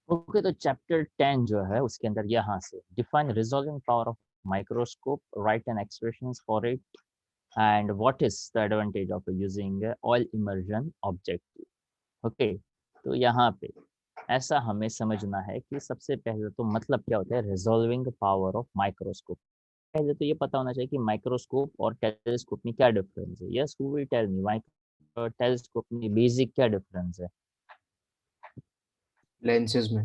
Okay, तो chapter 10 जो है उसके अंदर यहाँ से define resolving power of microscope, write an expressions for it, and what is the advantage of using oil immersion objective. Okay, तो यहाँ पे ऐसा हमें समझना है कि सबसे पहले तो मतलब क्या होता है रिजॉल्विंग पावर ऑफ माइक्रोस्कोप। पहले तो ये पता होना चाहिए कि माइक्रोस्कोप और टेलीस्कोप में क्या डिफरेंस है। Yes, who will tell me micro telescope में बेसिक क्या डिफरेंस है? लेंसेज में।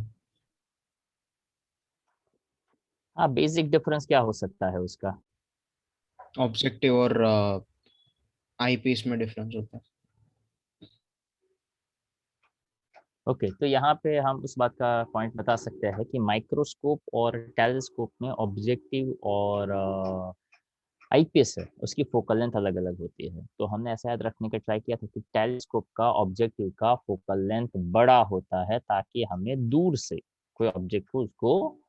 हाँ, बेसिक डिफरेंस क्या हो सकता है उसका? ऑब्जेक्टिव और आईपीस में डिफरेंस होता है। ओके, तो यहाँ पे हम उस बात का पॉइंट बता सकते हैं कि माइक्रोस्कोप और टेलीस्कोप में ऑब्जेक्टिव और आईपीएस है उसकी फोकल लेंथ अलग अलग होती है। तो हमने ऐसा याद रखने का ट्राई किया था कि टेलीस्कोप का ऑब्जेक्टिव का फोकल लेंथ बड़ा होता है ताकि हमें दूर से कोई ऑब्जेक्ट को उसको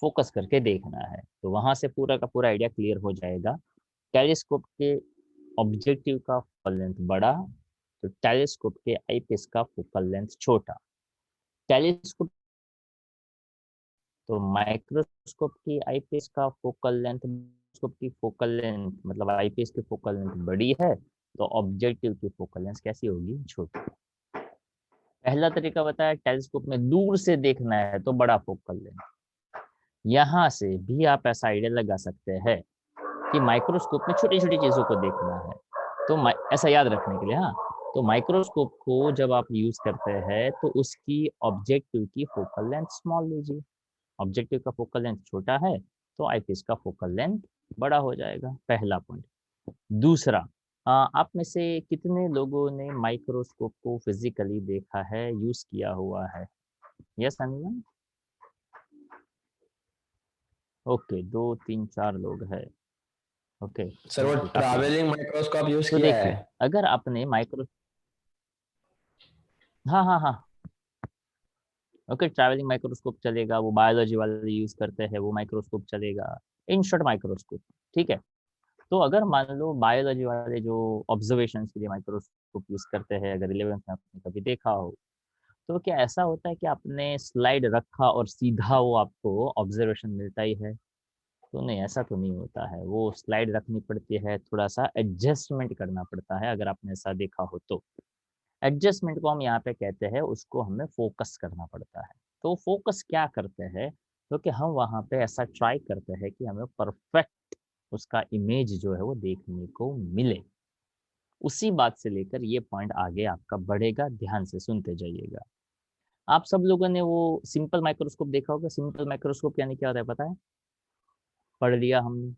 फोकस करके देखना है। तो वहां से पूरा का पूरा आइडिया क्लियर हो जाएगा। टेलीस्कोप के ऑब्जेक्टिव का फोकल लेंथ बड़ा, तो टेलीस्कोप के आईपीएस का फोकल लेंथ छोटा। टेलीस्कोप तो माइक्रोस्कोप की आईपीएस का फोकल लेंथ, माइक्रोस्कोप की फोकल लेंथ मतलब आईपीएस की फोकल लेंथ बड़ी है, तो ऑब्जेक्टिव की फोकल लेंथ कैसी होगी? छोटी। पहला तरीका बताया टेलीस्कोप में दूर से देखना है तो बड़ा फोकल लेंथ। यहाँ से भी आप ऐसा आइडिया लगा सकते हैं कि माइक्रोस्कोप में छोटी छोटी चीजों को देखना है। तो ऐसा याद रखने के लिए, हाँ, तो माइक्रोस्कोप को जब आप यूज करते हैं तो उसकी ऑब्जेक्टिव की फोकल लेंथ स्मॉल लीजिए। ऑब्जेक्टिव का फोकल लेंथ छोटा है तो आईपीएस का फोकल लेंथ बड़ा हो जाएगा। पहला पॉइंट। दूसरा, आप में से कितने लोगों ने माइक्रोस्कोप को फिजिकली देखा है, यूज किया हुआ है? यस अनिल? ओके, 2 3 4 लोग हैं। ओके, सर वो काफी है। ट्रैवलिंग माइक्रोस्कोप यूज तो किया है। देखिए, अगर आपने माइक्रो हाँ हाँ हाँ, ओके, ट्रैवलिंग माइक्रोस्कोप चलेगा, वो बायोलॉजी वाले यूज करते हैं वो माइक्रोस्कोप चलेगा। इन शॉर्ट माइक्रोस्कोप, ठीक है। तो अगर मान लो बायोलॉजी वाले जो ऑब्जर्वेशन के लिए माइक्रोस्कोप यूज करते हैं, अगर 11th में आपने कभी देखा हो, तो क्या ऐसा होता है कि आपने स्लाइड रखा और सीधा वो आपको ऑब्जर्वेशन मिलता ही है? तो नहीं, ऐसा तो नहीं होता है। वो स्लाइड रखनी पड़ती है, थोड़ा सा एडजस्टमेंट करना पड़ता है, अगर आपने ऐसा देखा हो तो। एडजस्टमेंट को हम यहाँ पे कहते हैं, उसको हमें फोकस करना पड़ता है। तो फोकस क्या करते हैं? क्योंकि हम वहाँ पे ऐसा ट्राई करते हैं कि हमें परफेक्ट उसका इमेज जो है वो देखने को मिले। उसी बात से लेकर ये पॉइंट आगे आपका बढ़ेगा, ध्यान से सुनते जाइएगा। आप सब लोगों ने वो सिंपल माइक्रोस्कोप देखा होगा। सिंपल माइक्रोस्कोप यानी क्या होता है पता है? पढ़ लिया हमने। एक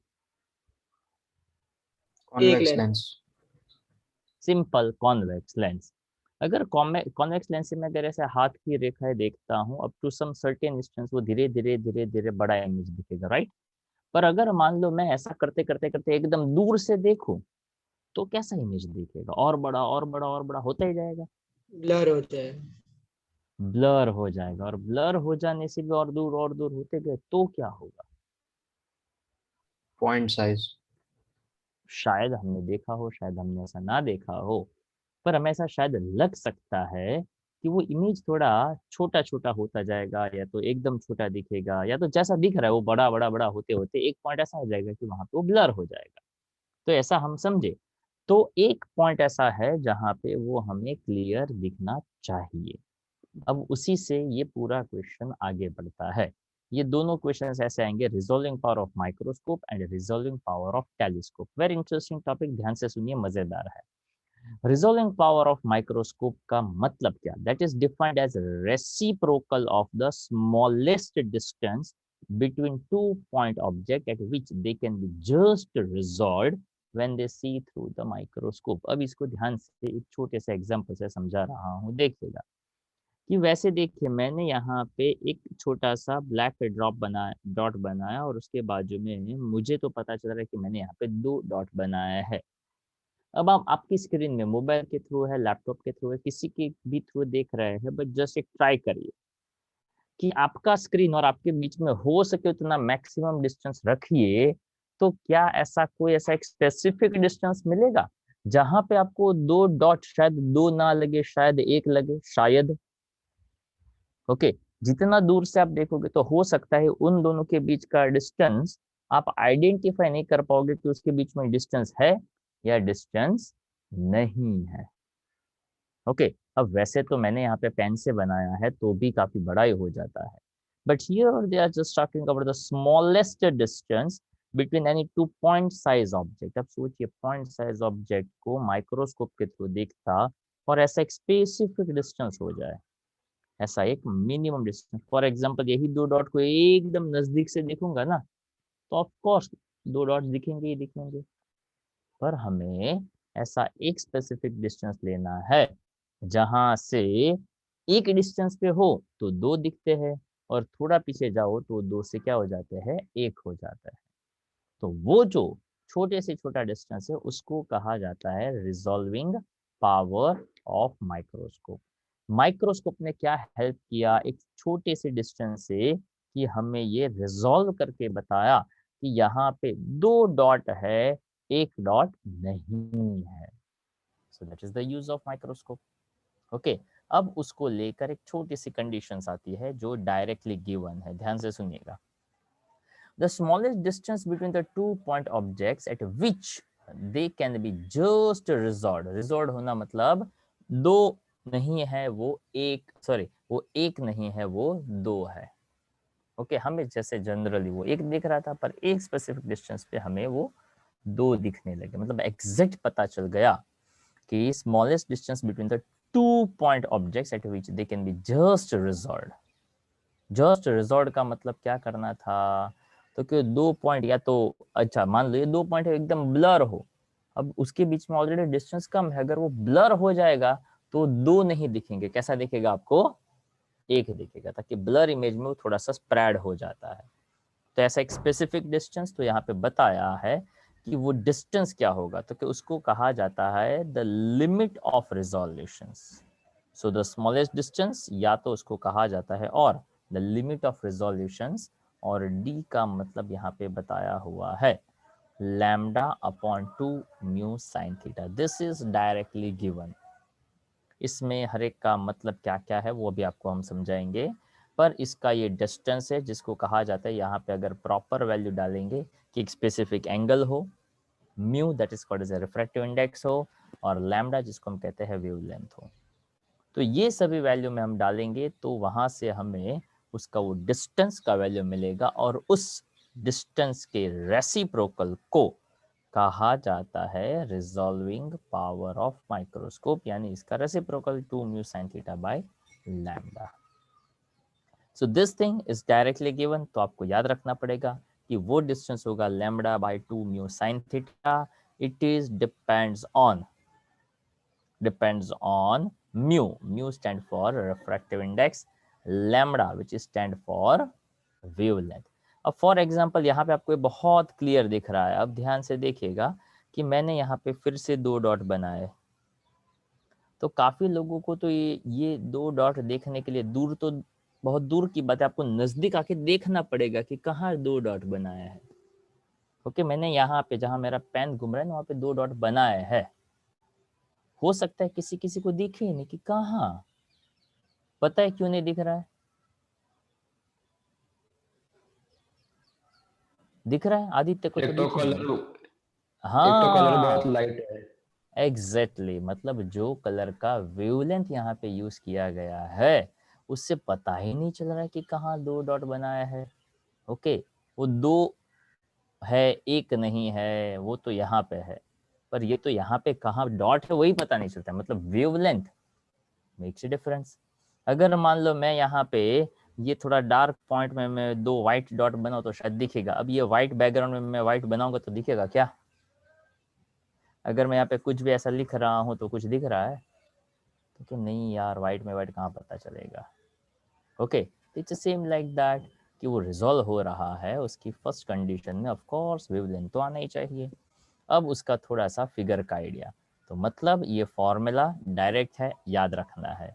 convex lens. Lens. Simple convex lens. अगर कॉन्वेक्स लेंस से मैं अगर ऐसे हाथ की रेखाएं देखता हूँ up to some certain distance, वो धीरे धीरे धीरे धीरे बड़ा इमेज दिखेगा, राइट? पर अगर मान लो मैं ऐसा करते करते करते एकदम दूर से देखूं, तो कैसा इमेज दिखेगा? और बड़ा और बड़ा और बड़ा होता ही जाएगा, ब्लर हो जाएगा। ब्लर हो जाएगा। और ब्लर हो जाने से भी और दूर होते गए तो क्या होगा? Point size. शायद हमने देखा हो, शायद हमने ऐसा ना देखा हो, पर हमें ऐसा शायद लग सकता है कि वो इमेज थोड़ा छोटा छोटा होता जाएगा, या तो एकदम छोटा दिखेगा, या तो जैसा दिख रहा है वो बड़ा बड़ा बड़ा होते होते एक पॉइंट ऐसा हो जाएगा कि वहां पे वो ब्लर हो जाएगा। तो ऐसा हम समझे। तो एक पॉइंट ऐसा है जहां पे वो हमें क्लियर दिखना चाहिए। अब उसी से ये पूरा क्वेश्चन आगे बढ़ता है। ये दोनों क्वेश्चंस ऐसे आएंगे, resolving power of microscope and resolving power of telescope. Very interesting topic, ध्यान से सुनिए, मजेदार है। रिजॉल्विंग पावर ऑफ माइक्रोस्कोप का मतलब क्या? That is defined as reciprocal of the smallest distance between 2 point object at which they can be just resolved when they see through the microscope। अब इसको ध्यान से एक छोटे से एग्जांपल से समझा रहा हूँ, देखिएगा कि वैसे देखिए मैंने यहाँ पे एक छोटा सा ब्लैक डॉट बनाया, और उसके बाजू में मुझे तो पता चल रहा है कि मैंने यहाँ पे 2 डॉट बनाया है। अब आप आपकी स्क्रीन में मोबाइल के थ्रू है, लैपटॉप के थ्रू है, किसी के भी थ्रू देख रहे हैं, बट जस्ट एक ट्राई करिए कि आपका स्क्रीन और आपके बीच में हो सके उतना मैक्सिमम डिस्टेंस रखिए। तो क्या ऐसा कोई ऐसा एक स्पेसिफिक डिस्टेंस मिलेगा जहां पे आपको 2 डॉट, शायद 2 ना लगे, शायद 1 लगे, शायद। ओके, जितना दूर से आप देखोगे तो हो सकता है उन दोनों के बीच का डिस्टेंस आप आइडेंटिफाई नहीं कर पाओगे कि उसके बीच में डिस्टेंस है या डिस्टेंस नहीं है। ओके, अब वैसे तो मैंने यहाँ पे पेन से बनाया है तो भी काफी बड़ा ही हो जाता है, but here they are just talking about the smallest distance between any two point size object. अब सोचिए पॉइंट साइज ऑब्जेक्ट को माइक्रोस्कोप के थ्रू देखता और ऐसा एक स्पेसिफिक डिस्टेंस हो जाए, ऐसा एक मिनिमम डिस्टेंस। फॉर एग्जांपल यही दो डॉट को एकदम नजदीक से देखूंगा ना तो ऑफ कोर्स दो डॉट दिखेंगे ही दिखेंगे, पर हमें ऐसा एक स्पेसिफिक डिस्टेंस लेना है जहां से एक डिस्टेंस पे हो तो दो दिखते हैं और थोड़ा पीछे जाओ तो दो से क्या हो जाते हैं, एक हो जाता है। तो वो जो छोटे से छोटा डिस्टेंस है उसको कहा जाता है resolving power of microscope. Microscope ने क्या हेल्प किया एक छोटे से डिस्टेंस से कि हमें ये रिजॉल्व करके बताया कि यहाँ पे दो डॉट है, एक डॉट नहीं है। सो that is the use of microscope. Okay, अब उसको लेकर एक छोटी सी कंडीशंस आती है जो डायरेक्टली गिवन है, ध्यान से सुनिएगा। The smallest distance between the two point objects at which they can be just resolved। resolved होना मतलब दो नहीं है वो एक, सॉरी वो एक नहीं है वो दो है। ओके, हमें जैसे जनरली वो एक दिख रहा था पर एक स्पेसिफिक डिस्टेंस पे हमें वो दो दिखने लगे, मतलब एग्जैक्ट पता चल गया कि smallest distance between the two point objects eight which they can be just resolved. Just resort का मतलब क्या करना था, तो कि दो पॉइंट या तो अच्छा मान लो ये दो पॉइंट एकदम ब्लर हो, अब उसके बीच में ऑलरेडी डिस्टेंस कम है, अगर वो ब्लर हो जाएगा तो दो नहीं दिखेंगे, कैसा दिखेगा आपको, एक दिखेगा, ताकि ब्लर इमेज में वो थोड़ा सा स्प्रेड हो जाता है। तो ऐसा एक स्पेसिफिक डिस्टेंस तो यहाँ पे बताया है कि वो डिस्टेंस क्या होगा, तो कि उसको कहा जाता है the limit of resolution. So the smallest distance या तो उसको कहा जाता है और द लिमिट ऑफ रिजोल्यूशंस, और डी का मतलब यहाँ पे बताया हुआ है lambda upon 2 mu sine theta. This is directly given. इसमें हर एक का मतलब क्या क्या है वो भी आपको हम समझाएंगे, पर इसका ये डिस्टेंस है जिसको कहा जाता है, यहाँ पे अगर प्रॉपर वैल्यू डालेंगे कि एक स्पेसिफिक एंगल हो, mu that is called as a refractive index हो, और लैम्डा जिसको हम कहते हैं वेवलेंथ हो। तो ये सभी वैल्यू में हम डालेंगे तो वहां से हमें उसका वो डिस्टेंस का वैल्यू मिलेगा, और उस डिस्टेंस के रेसिप्रोकल को कहा जाता है रिजॉल्विंग पावर ऑफ माइक्रोस्कोप, यानी इसका reciprocal 2 mu sin theta by lambda. So this thing is directly given, तो आपको याद रखना पड़ेगा कि वो डिस्टेंस होगा lambda by 2 mu sin theta. It is depends on mu. Mu stand for refractive index, lambda which is stand for wavelength। अब for example यहाँ पे आपको बहुत क्लियर दिख रहा है, अब ध्यान से देखिएगा कि मैंने यहाँ पे फिर से दो डॉट बनाए, तो काफी लोगों को तो ये दो डॉट देखने के लिए दूर तो बहुत दूर की बात है, आपको नजदीक आके देखना पड़ेगा कि कहाँ दो डॉट बनाया है। ओके, मैंने यहाँ पे जहाँ मेरा पेन घूम रहा है ना वहाँ पे दो डॉट बनाया है, हो सकता है किसी किसी को दिखे ही नहीं कि कहाँ, पता है क्यों नहीं दिख रहा है, दिख रहा है आदित्य को तो एक तो दिख ही नहीं कलर रहा। एक तो कलर बहुत हाँ लाइट है। एग्जैक्टली मतलब जो कलर का वेवलेंथ यहाँ पे यूज किया गया है उससे पता ही नहीं चल रहा है कि कहाँ दो डॉट बनाया है। ओके, वो दो है एक नहीं है, वो तो यहाँ पे है, पर ये तो यहाँ पे कहाँ डॉट है वही पता नहीं चलता, मतलब वेवलेंथ मेक्स ए डिफरेंस। अगर मान लो मैं यहाँ पे ये थोड़ा डार्क पॉइंट में मैं दो व्हाइट डॉट बनाऊँ तो शायद दिखेगा, अब ये व्हाइट बैकग्राउंड में मैं व्हाइट बनाऊंगा तो दिखेगा क्या, अगर मैं यहाँ पे कुछ भी ऐसा लिख रहा हूँ तो कुछ दिख रहा है, तो कि नहीं यार व्हाइट में व्हाइट कहाँ पता चलेगा। Okay, it's same like that कि वो रिजॉल्व हो रहा है उसकी फर्स्ट कंडीशन में, ऑफ कोर्स वेवलेंथ तो आना ही चाहिए। अब उसका थोड़ा सा फिगर का आइडिया, तो मतलब ये फॉर्मूला डायरेक्ट है, याद रखना है।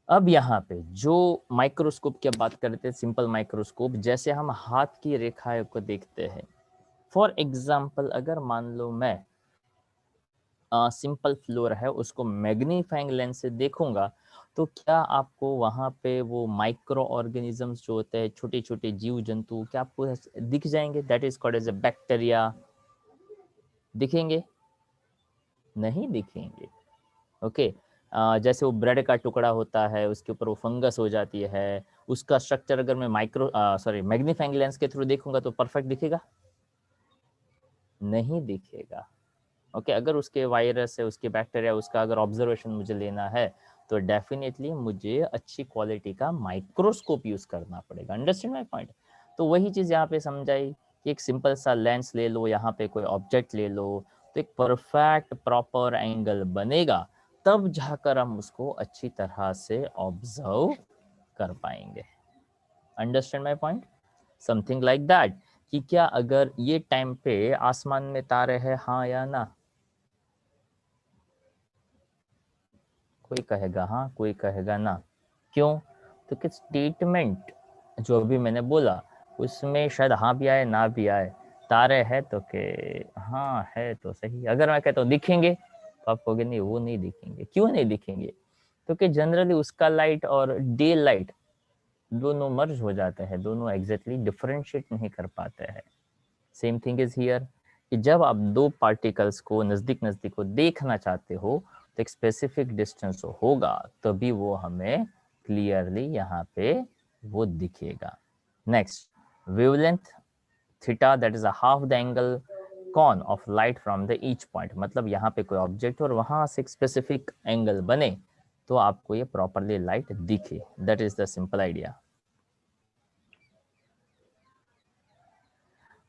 अब यहाँ पे जो माइक्रोस्कोप की बात करते हैं, सिंपल माइक्रोस्कोप, जैसे हम हाथ की रेखाएं को देखते हैं, फॉर एग्जाम्पल अगर मान लो मैं सिंपल फ्लोर है उसको मैग्नीफाइंग लेंस से देखूंगा तो क्या आपको वहाँ पे वो माइक्रो ऑर्गेनिजम्स जो होते हैं, छोटे छोटे जीव जंतु, क्या आपको दिख जाएंगे? That is called as a bacteria. दिखेंगे? नहीं दिखेंगे। ओके। जैसे वो ब्रेड का टुकड़ा होता है, उसके ऊपर वो फंगस हो जाती है, उसका स्ट्रक्चर अगर मैं मैग्नीफाइंग लेंस के थ्रू देखूंगा तो परफेक्ट दिखेगा? नहीं दिखेगा। ओके। अगर उसके वायरस है, उसके बैक्टीरिया, उसका अगर ऑब्जर्वेशन मुझे लेना है तो डेफिनेटली मुझे अच्छी क्वालिटी का माइक्रोस्कोप यूज करना पड़ेगा। Understand my point? तो वही चीज यहाँ पे समझाई कि एक सिंपल सा लेंस ले लो, यहाँ पे कोई ऑब्जेक्ट ले लो, तो एक परफेक्ट प्रॉपर एंगल बनेगा, तब जाकर हम उसको अच्छी तरह से ऑब्जर्व कर पाएंगे। Understand my point? Something like that कि क्या अगर ये टाइम पे आसमान में तारे हैं, हाँ या ना? कोई कहेगा हाँ, कोई कहेगा ना। क्यों? तो कि स्टेटमेंट जो अभी मैंने बोला उसमें शायद हाँ भी आए ना भी आए। तारे है तो के हाँ है तो सही। अगर मैं कहता हूँ दिखेंगे तो आप कहोगे नहीं वो नहीं दिखेंगे। क्यों नहीं दिखेंगे? तो कि जनरली उसका लाइट और डे लाइट दोनों मर्ज हो जाते हैं, दोनों एग्जैक्टली डिफरेंशिएट नहीं कर पाते हैं। सेम थिंग इज हियर कि जब आप दो पार्टिकल्स को नजदीक नजदीक को देखना चाहते हो तो एक स्पेसिफिक डिस्टेंस होगा तभी वो हमें क्लियरली यहाँ पे वो दिखेगा। Next, wavelength theta that is a half the angle cone of light from the each point. मतलब यहाँ पे कोई ऑब्जेक्ट और वहां से एक स्पेसिफिक एंगल बने तो आपको ये प्रॉपरली लाइट दिखे। That is the simple idea.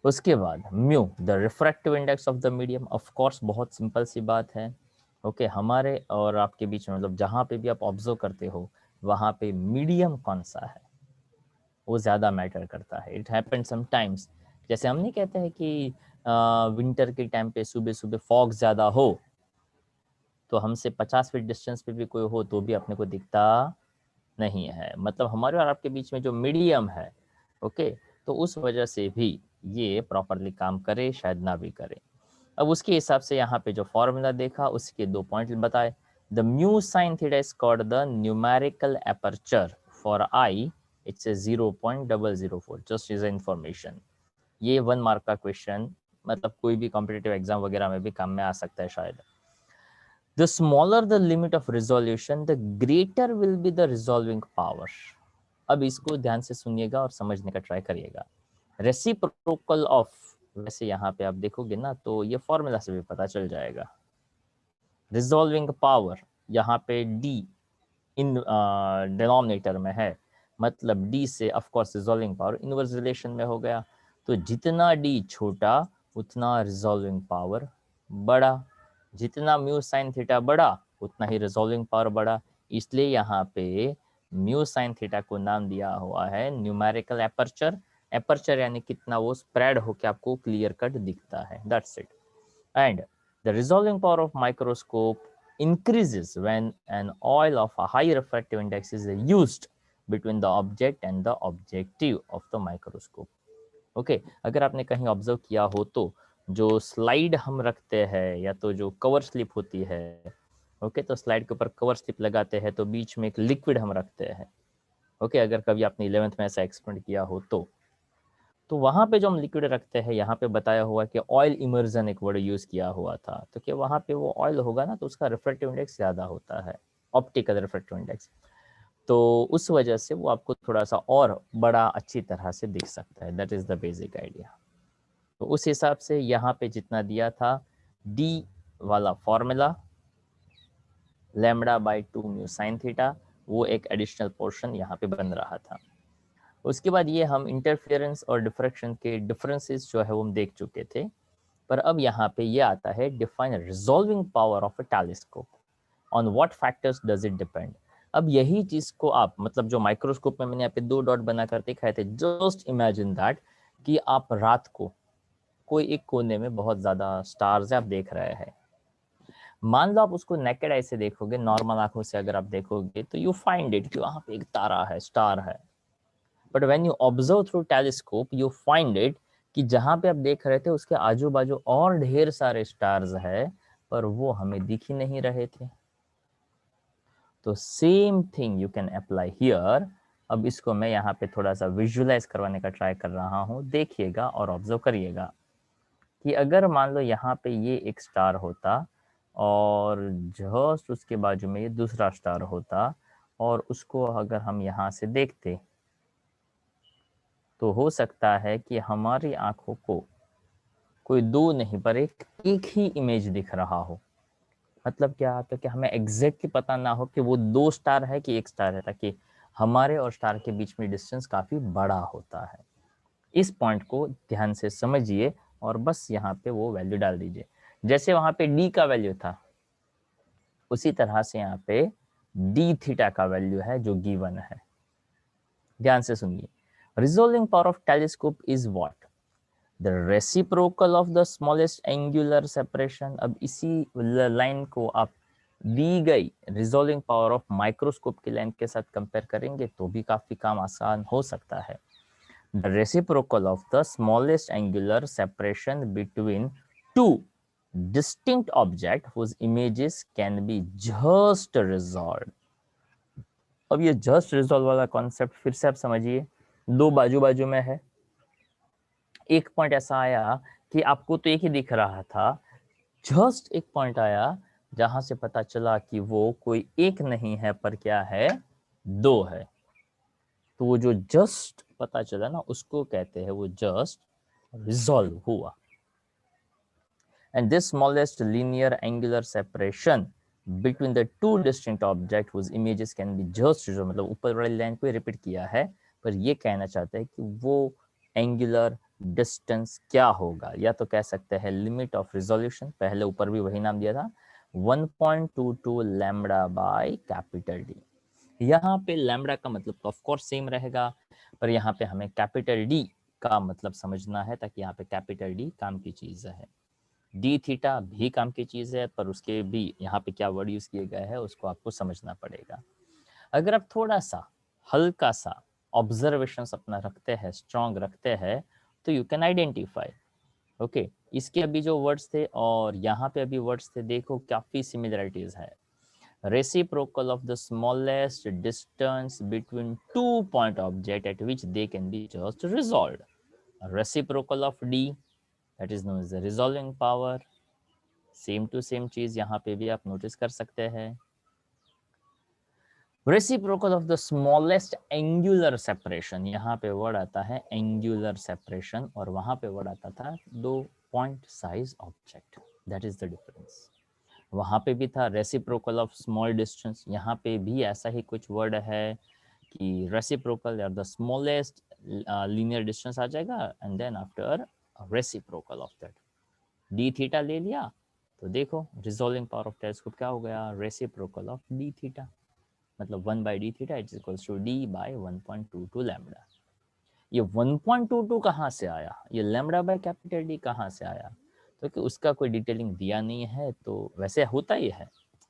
उसके बाद mu the refractive index of the medium. Of course बहुत सिंपल सी बात है। ओके हमारे और आपके बीच में मतलब जहाँ पे भी आप ऑब्जर्व करते हो वहाँ पे मीडियम कौन सा है वो ज़्यादा मैटर करता है। इट हैपन समटाइम्स, जैसे हम नहीं कहते हैं कि विंटर के टाइम पे सुबह सुबह फॉग ज़्यादा हो तो हमसे 50 फीट डिस्टेंस पे भी कोई हो तो भी अपने को दिखता नहीं है। मतलब हमारे और आपके बीच में जो मीडियम है, ओके, तो उस वजह से भी ये प्रॉपरली काम करे शायद ना भी करे। अब उसके हिसाब से यहाँ पे जो फॉर्मूला देखा उसके 2 पॉइंट बताए। The mu sine theta is called the numerical aperture for I, it's 0.004। Just is information. ये 1 मार्क का क्वेश्चन, मतलब कोई भी कॉम्पिटिटिव एग्जाम वगैरह में भी काम में आ सकता है शायद। The smaller the limit of resolution, the greater will be the resolving power. अब इसको ध्यान से सुनिएगा और समझने का ट्राई करिएगा। रेसिप्रोकल ऑफ, वैसे यहाँ पे आप देखोगे ना तो ये फॉर्मूला से भी पता चल जाएगा। रिजॉल्विंग पावर यहाँ पे डी इन डिनोमिनेटर में है, मतलब डी से of course resolving power inverse relation में हो गया। तो जितना डी छोटा उतना रिजॉल्विंग पावर बड़ा, जितना म्यू साइन थीटा बड़ा उतना ही रिजॉल्विंग पावर बड़ा। इसलिए यहाँ पे म्यू साइन थीटा को नाम दिया हुआ है न्यूमेरिकल एपर्चर। एपर्चर यानी कितना वो स्प्रेड होकर आपको क्लियर कट दिखता है, that's it. And the resolving power of microscope increases when an oil of a high refractive index is used between the object and the objective of the microscope. Okay, अगर आपने कहीं observe किया हो तो जो slide हम रखते हैं या तो जो कवर स्लिप होती है, ओके, तो स्लाइड के ऊपर कवर स्लिप लगाते हैं तो बीच में एक लिक्विड हम रखते हैं। ओके, अगर कभी आपने 11th में ऐसा एक्सपेरिमेंट किया हो तो वहाँ पे जो हम लिक्विड रखते हैं, यहाँ पे बताया हुआ कि ऑयल इमर्जन एक वर्ड यूज किया हुआ था, तो क्या वहाँ पे वो ऑयल होगा ना तो उसका रिफ्रैक्टिव इंडेक्स ज़्यादा होता है, ऑप्टिकल रिफ्रैक्टिव इंडेक्स। तो उस वजह से वो आपको थोड़ा सा और बड़ा अच्छी तरह से दिख सकता है। That is the basic idea. तो उस हिसाब से यहाँ पे जितना दिया था डी वाला फॉर्मूला λ/2 म्यू साइन थीटा, वो एक एडिशनल पोर्शन यहाँ पे बन रहा था। उसके बाद ये हम इंटरफेरेंस और डिफ्रैक्शन के डिफरेंसेस जो है वो हम देख चुके थे। पर अब यहाँ पे ये आता है define resolving power of a telescope, on what factors does it depend. अब यही चीज को आप मतलब जो माइक्रोस्कोप में मैंने यहाँ पे 2 डॉट बनाकर दिखाए थे, जस्ट इमेजिन दैट कि आप रात को कोई एक कोने में बहुत ज्यादा स्टार्स आप देख रहे हैं। मान लो आप उसको नेकेड आई से देखोगे, नॉर्मल आंखों से अगर आप देखोगे तो यू फाइंड इट कि वहां पे एक तारा है, स्टार है। But when you observe through telescope you find it कि जहां पे आप देख रहे थे उसके आजू बाजू और ढेर सारे स्टार्स है, पर वो हमें दिख ही नहीं रहे थे। तो same thing you can apply here. अब इसको मैं यहाँ पे थोड़ा सा विजुअलाइज करवाने का ट्राई कर रहा हूँ, देखिएगा और ऑब्जर्व करिएगा कि अगर मान लो यहाँ पे ये एक स्टार होता और जस्ट उसके बाजू में ये दूसरा स्टार होता, और उसको अगर हम यहाँ से देखते तो हो सकता है कि हमारी आंखों को कोई दो नहीं पर एक ही इमेज दिख रहा हो। मतलब क्या, तो कि हमें एग्जैक्टली पता ना हो कि वो दो स्टार है कि एक स्टार है, ताकि हमारे और स्टार के बीच में डिस्टेंस काफी बड़ा होता है। इस पॉइंट को ध्यान से समझिए और बस यहाँ पे वो वैल्यू डाल दीजिए। जैसे वहां पे डी का वैल्यू था, उसी तरह से यहाँ पे डी थीटा का वैल्यू है जो गिवन है। ध्यान से सुनिए, resolving power of telescope is what? The reciprocal of the smallest angular separation. अब इसी लाइन को आप दी गई रिजोल्विंग पावर ऑफ माइक्रोस्कोप की लाइन के साथ कंपेयर करेंगे तो भी काफी काम आसान हो सकता है। The reciprocal of the smallest angular separation between two distinct object whose images can be just resolved। अब ये जस्ट रिजॉल्व वाला कॉन्सेप्ट फिर से आप समझिए, दो बाजू बाजू में है, एक पॉइंट ऐसा आया कि आपको तो एक ही दिख रहा था, जस्ट एक पॉइंट आया जहां से पता चला कि वो कोई एक नहीं है पर क्या है, दो है। तो वो जो जस्ट पता चला ना, उसको कहते हैं वो जस्ट रिजॉल्व हुआ। And this smallest linear angular separation between the two distinct objects whose images can be just resolved, मतलब ऊपर वाली लाइन को रिपीट किया है, पर ये कहना चाहते हैं कि वो एंगुलर डिस्टेंस क्या होगा, या तो कह सकते हैं लिमिट ऑफ रिजोल्यूशन, पहले ऊपर भी वही नाम दिया था, 1.22 लैम्बडा बाय कैपिटल डी। यहाँ पे लैम्बडा का मतलब ऑफ कोर्स सेम रहेगा, पर यहाँ पे हमें कैपिटल डी का मतलब समझना है, ताकि यहाँ पे कैपिटल डी काम की चीज है। डी थीटा भी काम की चीज है, पर उसके भी यहाँ पे क्या वर्ड यूज किए गए हैं उसको आपको समझना पड़ेगा। अगर आप थोड़ा सा हल्का सा ऑब्जर्वेशन अपना रखते हैं, स्ट्रॉन्ग रखते हैं, तो यू कैन आइडेंटिफाई। ओके, इसके अभी जो वर्ड्स थे और यहाँ पे अभी वर्ड्स थे, देखो काफी सिमिलरिटीज है। Reciprocal of the smallest distance between two point object at which they can be just resolved. Reciprocal of D, that is known as the resolving power. Same to same चीज यहाँ पे भी आप notice कर सकते हैं। Reciprocal of the smallest angular separation, यहाँ पे वर्ड आता है एंगुलर सेपरेशन और वहां पे वर्ड आता था दो point size object, that is the difference. वहां पे भी था रेसिप्रोकल ऑफ स्मॉल डिस्टेंस, यहाँ पे भी ऐसा ही कुछ वर्ड है कि रेसिप्रोकल या द स्मॉलेस्ट लीनियर डिस्टेंस आ जाएगा, and then after reciprocal of that D theta ले लिया, तो देखो रिजॉल्विंग पावर ऑफ टेलीस्कोप क्या हो गया, रेसिप्रोकल ऑफ डी थीटा, मतलब 1 by D theta it is equals to D by 1.22 lambda. ये 1.22 कहाँ से आया, ये लैम्बडा बाय कैपिटल डी कहाँ से आया, तो कि उसका कोई डिटेलिंग दिया नहीं है, तो वैसे होता ही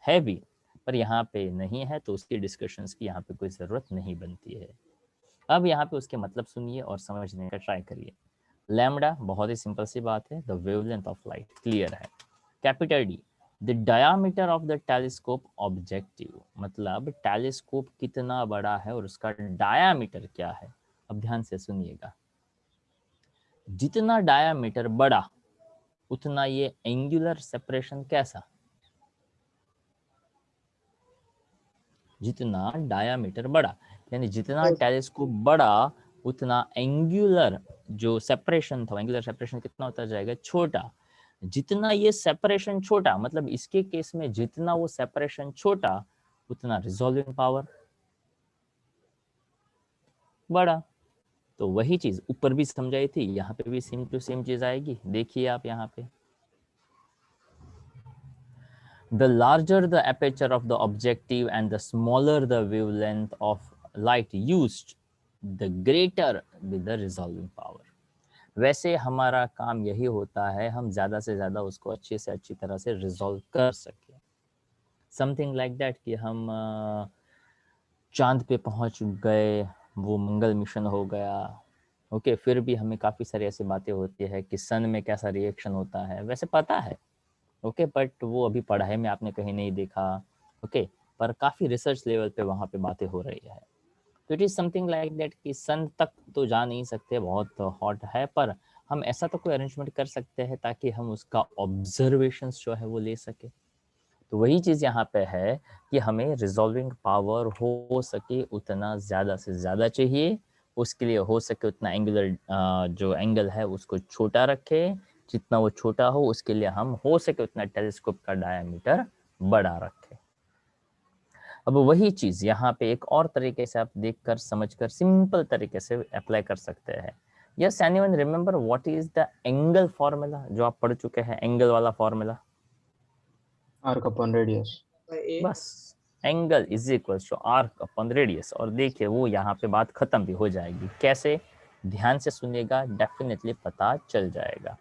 है भी, पर यहाँ पे नहीं है, तो उसकी डिस्कशंस की यहाँ पे कोई ज़रूरत नहीं बनती है। अब यहाँ पे उसके मतलब सुनिए और समझने का ट्राई करिए। लैम्बडा बहुत ही सिंपल सी बात है, the wavelength of light, clear है। Capital D, the diameter of the telescope objective, मतलब टेलीस्कोप कितना बड़ा है और उसका डायामीटर क्या है। अब ध्यान से सुनिएगा, जितना डायामीटर बड़ा उतना ये एंगुलर सेपरेशन कैसा, जितना डायामीटर बड़ा, यानी जितना टेलीस्कोप बड़ा उतना एंगुलर जो सेपरेशन था, एंगुलर सेपरेशन कितना होता जाएगा, छोटा। जितना ये सेपरेशन छोटा, मतलब इसके केस में जितना वो सेपरेशन छोटा उतना रिजॉल्विंग पावर बड़ा। तो वही चीज ऊपर भी समझाई थी, यहाँ पे भी सेम टू सेम चीज आएगी। देखिए आप यहाँ पे, the larger the aperture of the objective and the smaller the wavelength of light used, the greater be the resolving power। वैसे हमारा काम यही होता है, हम ज़्यादा से ज़्यादा उसको अच्छे से अच्छी तरह से रिजॉल्व कर सकें। समथिंग लाइक दैट कि हम चांद पे पहुंच गए, वो मंगल मिशन हो गया, ओके, फिर भी हमें काफ़ी सारी ऐसी बातें होती है कि सन में कैसा रिएक्शन होता है, वैसे पता है, ओके, बट वो अभी पढ़ाई में आपने कहीं नहीं देखा, ओके, पर काफ़ी रिसर्च लेवल पे वहाँ पे बातें हो रही है। तो it is something like that कि सन तक तो जा नहीं सकते, बहुत हॉट है, पर हम ऐसा तो कोई अरेंजमेंट कर सकते हैं ताकि हम उसका ऑब्जर्वेशंस जो है वो ले सके। तो वही चीज़ यहाँ पे है कि हमें रिजॉल्विंग पावर हो सके उतना ज़्यादा से ज़्यादा चाहिए। उसके लिए हो सके उतना एंगुलर जो एंगल है उसको छोटा रखें, जितना वो छोटा हो उसके लिए हम हो सके उतना टेलीस्कोप का डायमीटर बड़ा रखें। अब वही चीज़ यहाँ पे एक और तरीके से आप देखकर समझकर सिंपल तरीके से अप्लाई कर सकते हैं। Yes, anyone remember what is the angle formula जो आप पढ़ चुके हैं, एंगल वाला फॉर्मूला? Arc upon radius. बस, angle is equal to arc upon radius. और देखिए वो यहाँ पे बात खत्म भी हो जाएगी। कैसे? ध्यान से सुनिएगा, डेफिनेटली पता चल जाएगा।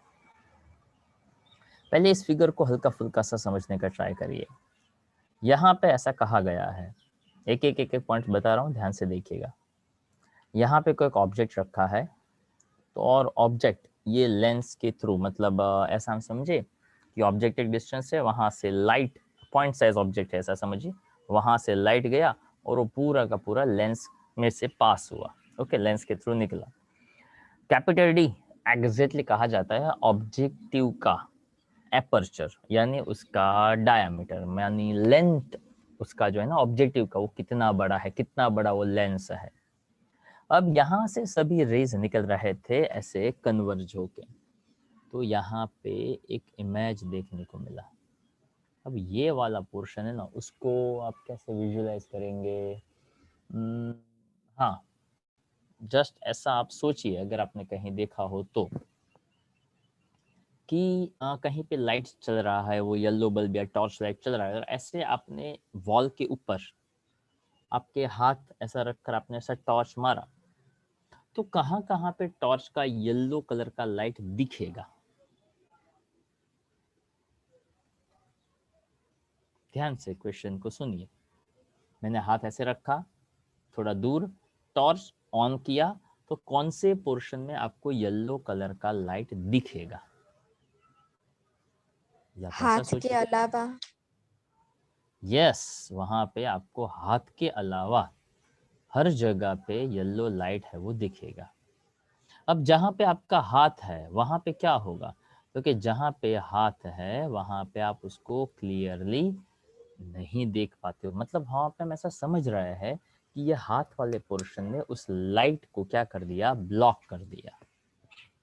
पहले इस फिगर को हल्का फुल्का सा समझने का ट्राई करिए। यहाँ पे ऐसा कहा गया है, एक पॉइंट बता रहा हूँ, ध्यान से देखिएगा। यहाँ पे कोई एक ऑब्जेक्ट रखा है, तो और ऑब्जेक्ट ये लेंस के थ्रू, मतलब ऐसा हम समझे कि ऑब्जेक्ट एक डिस्टेंस है, वहाँ से लाइट, पॉइंट साइज ऑब्जेक्ट है ऐसा समझिए, वहाँ से लाइट गया और वो पूरा का पूरा लेंस में से पास हुआ, ओके, लेंस के थ्रू निकला। कैपिटल डी एग्जैक्टली कहा जाता है ऑब्जेक्टिव का एपर्चर, यानी उसका डायमीटर, यानी लेंथ उसका जो है ना ऑब्जेक्टिव का, वो कितना बड़ा है, कितना बड़ा वो लेंस है। अब यहाँ से सभी रेज निकल रहे थे ऐसे कन्वर्ज होके, तो यहाँ पे एक इमेज देखने को मिला। अब ये वाला पोर्शन है ना, उसको आप कैसे विजुलाइज करेंगे? हाँ, जस्ट ऐसा आप सोचिए, अगर आपने कहीं देखा हो तो, कि कहीं पे लाइट चल रहा है, वो येलो बल्ब या टॉर्च लाइट चल रहा है, और ऐसे आपने वॉल के ऊपर आपके हाथ ऐसा रखकर आपने ऐसा टॉर्च मारा, तो कहाँ कहाँ पे टॉर्च का येलो कलर का लाइट दिखेगा? ध्यान से क्वेश्चन को सुनिए। मैंने हाथ ऐसे रखा, थोड़ा दूर, टॉर्च ऑन किया, तो कौन से पोर्शन में आपको येलो कलर का लाइट दिखेगा? या तो ऐसा हाथ के सोचिए। अलावा। यस, वहां पे आपको हाथ के अलावा हर जगह पे येलो लाइट है वो दिखेगा। अब जहां पे आपका हाथ है वहां पे क्या होगा? क्योंकि जहां पे हाथ है वहां पे आप उसको क्लियरली नहीं देख पाते हो, मतलब वहां पे हम ऐसा समझ रहे हैं कि ये हाथ वाले पोर्शन ने उस लाइट को क्या कर दिया? ब्लॉक कर दिया।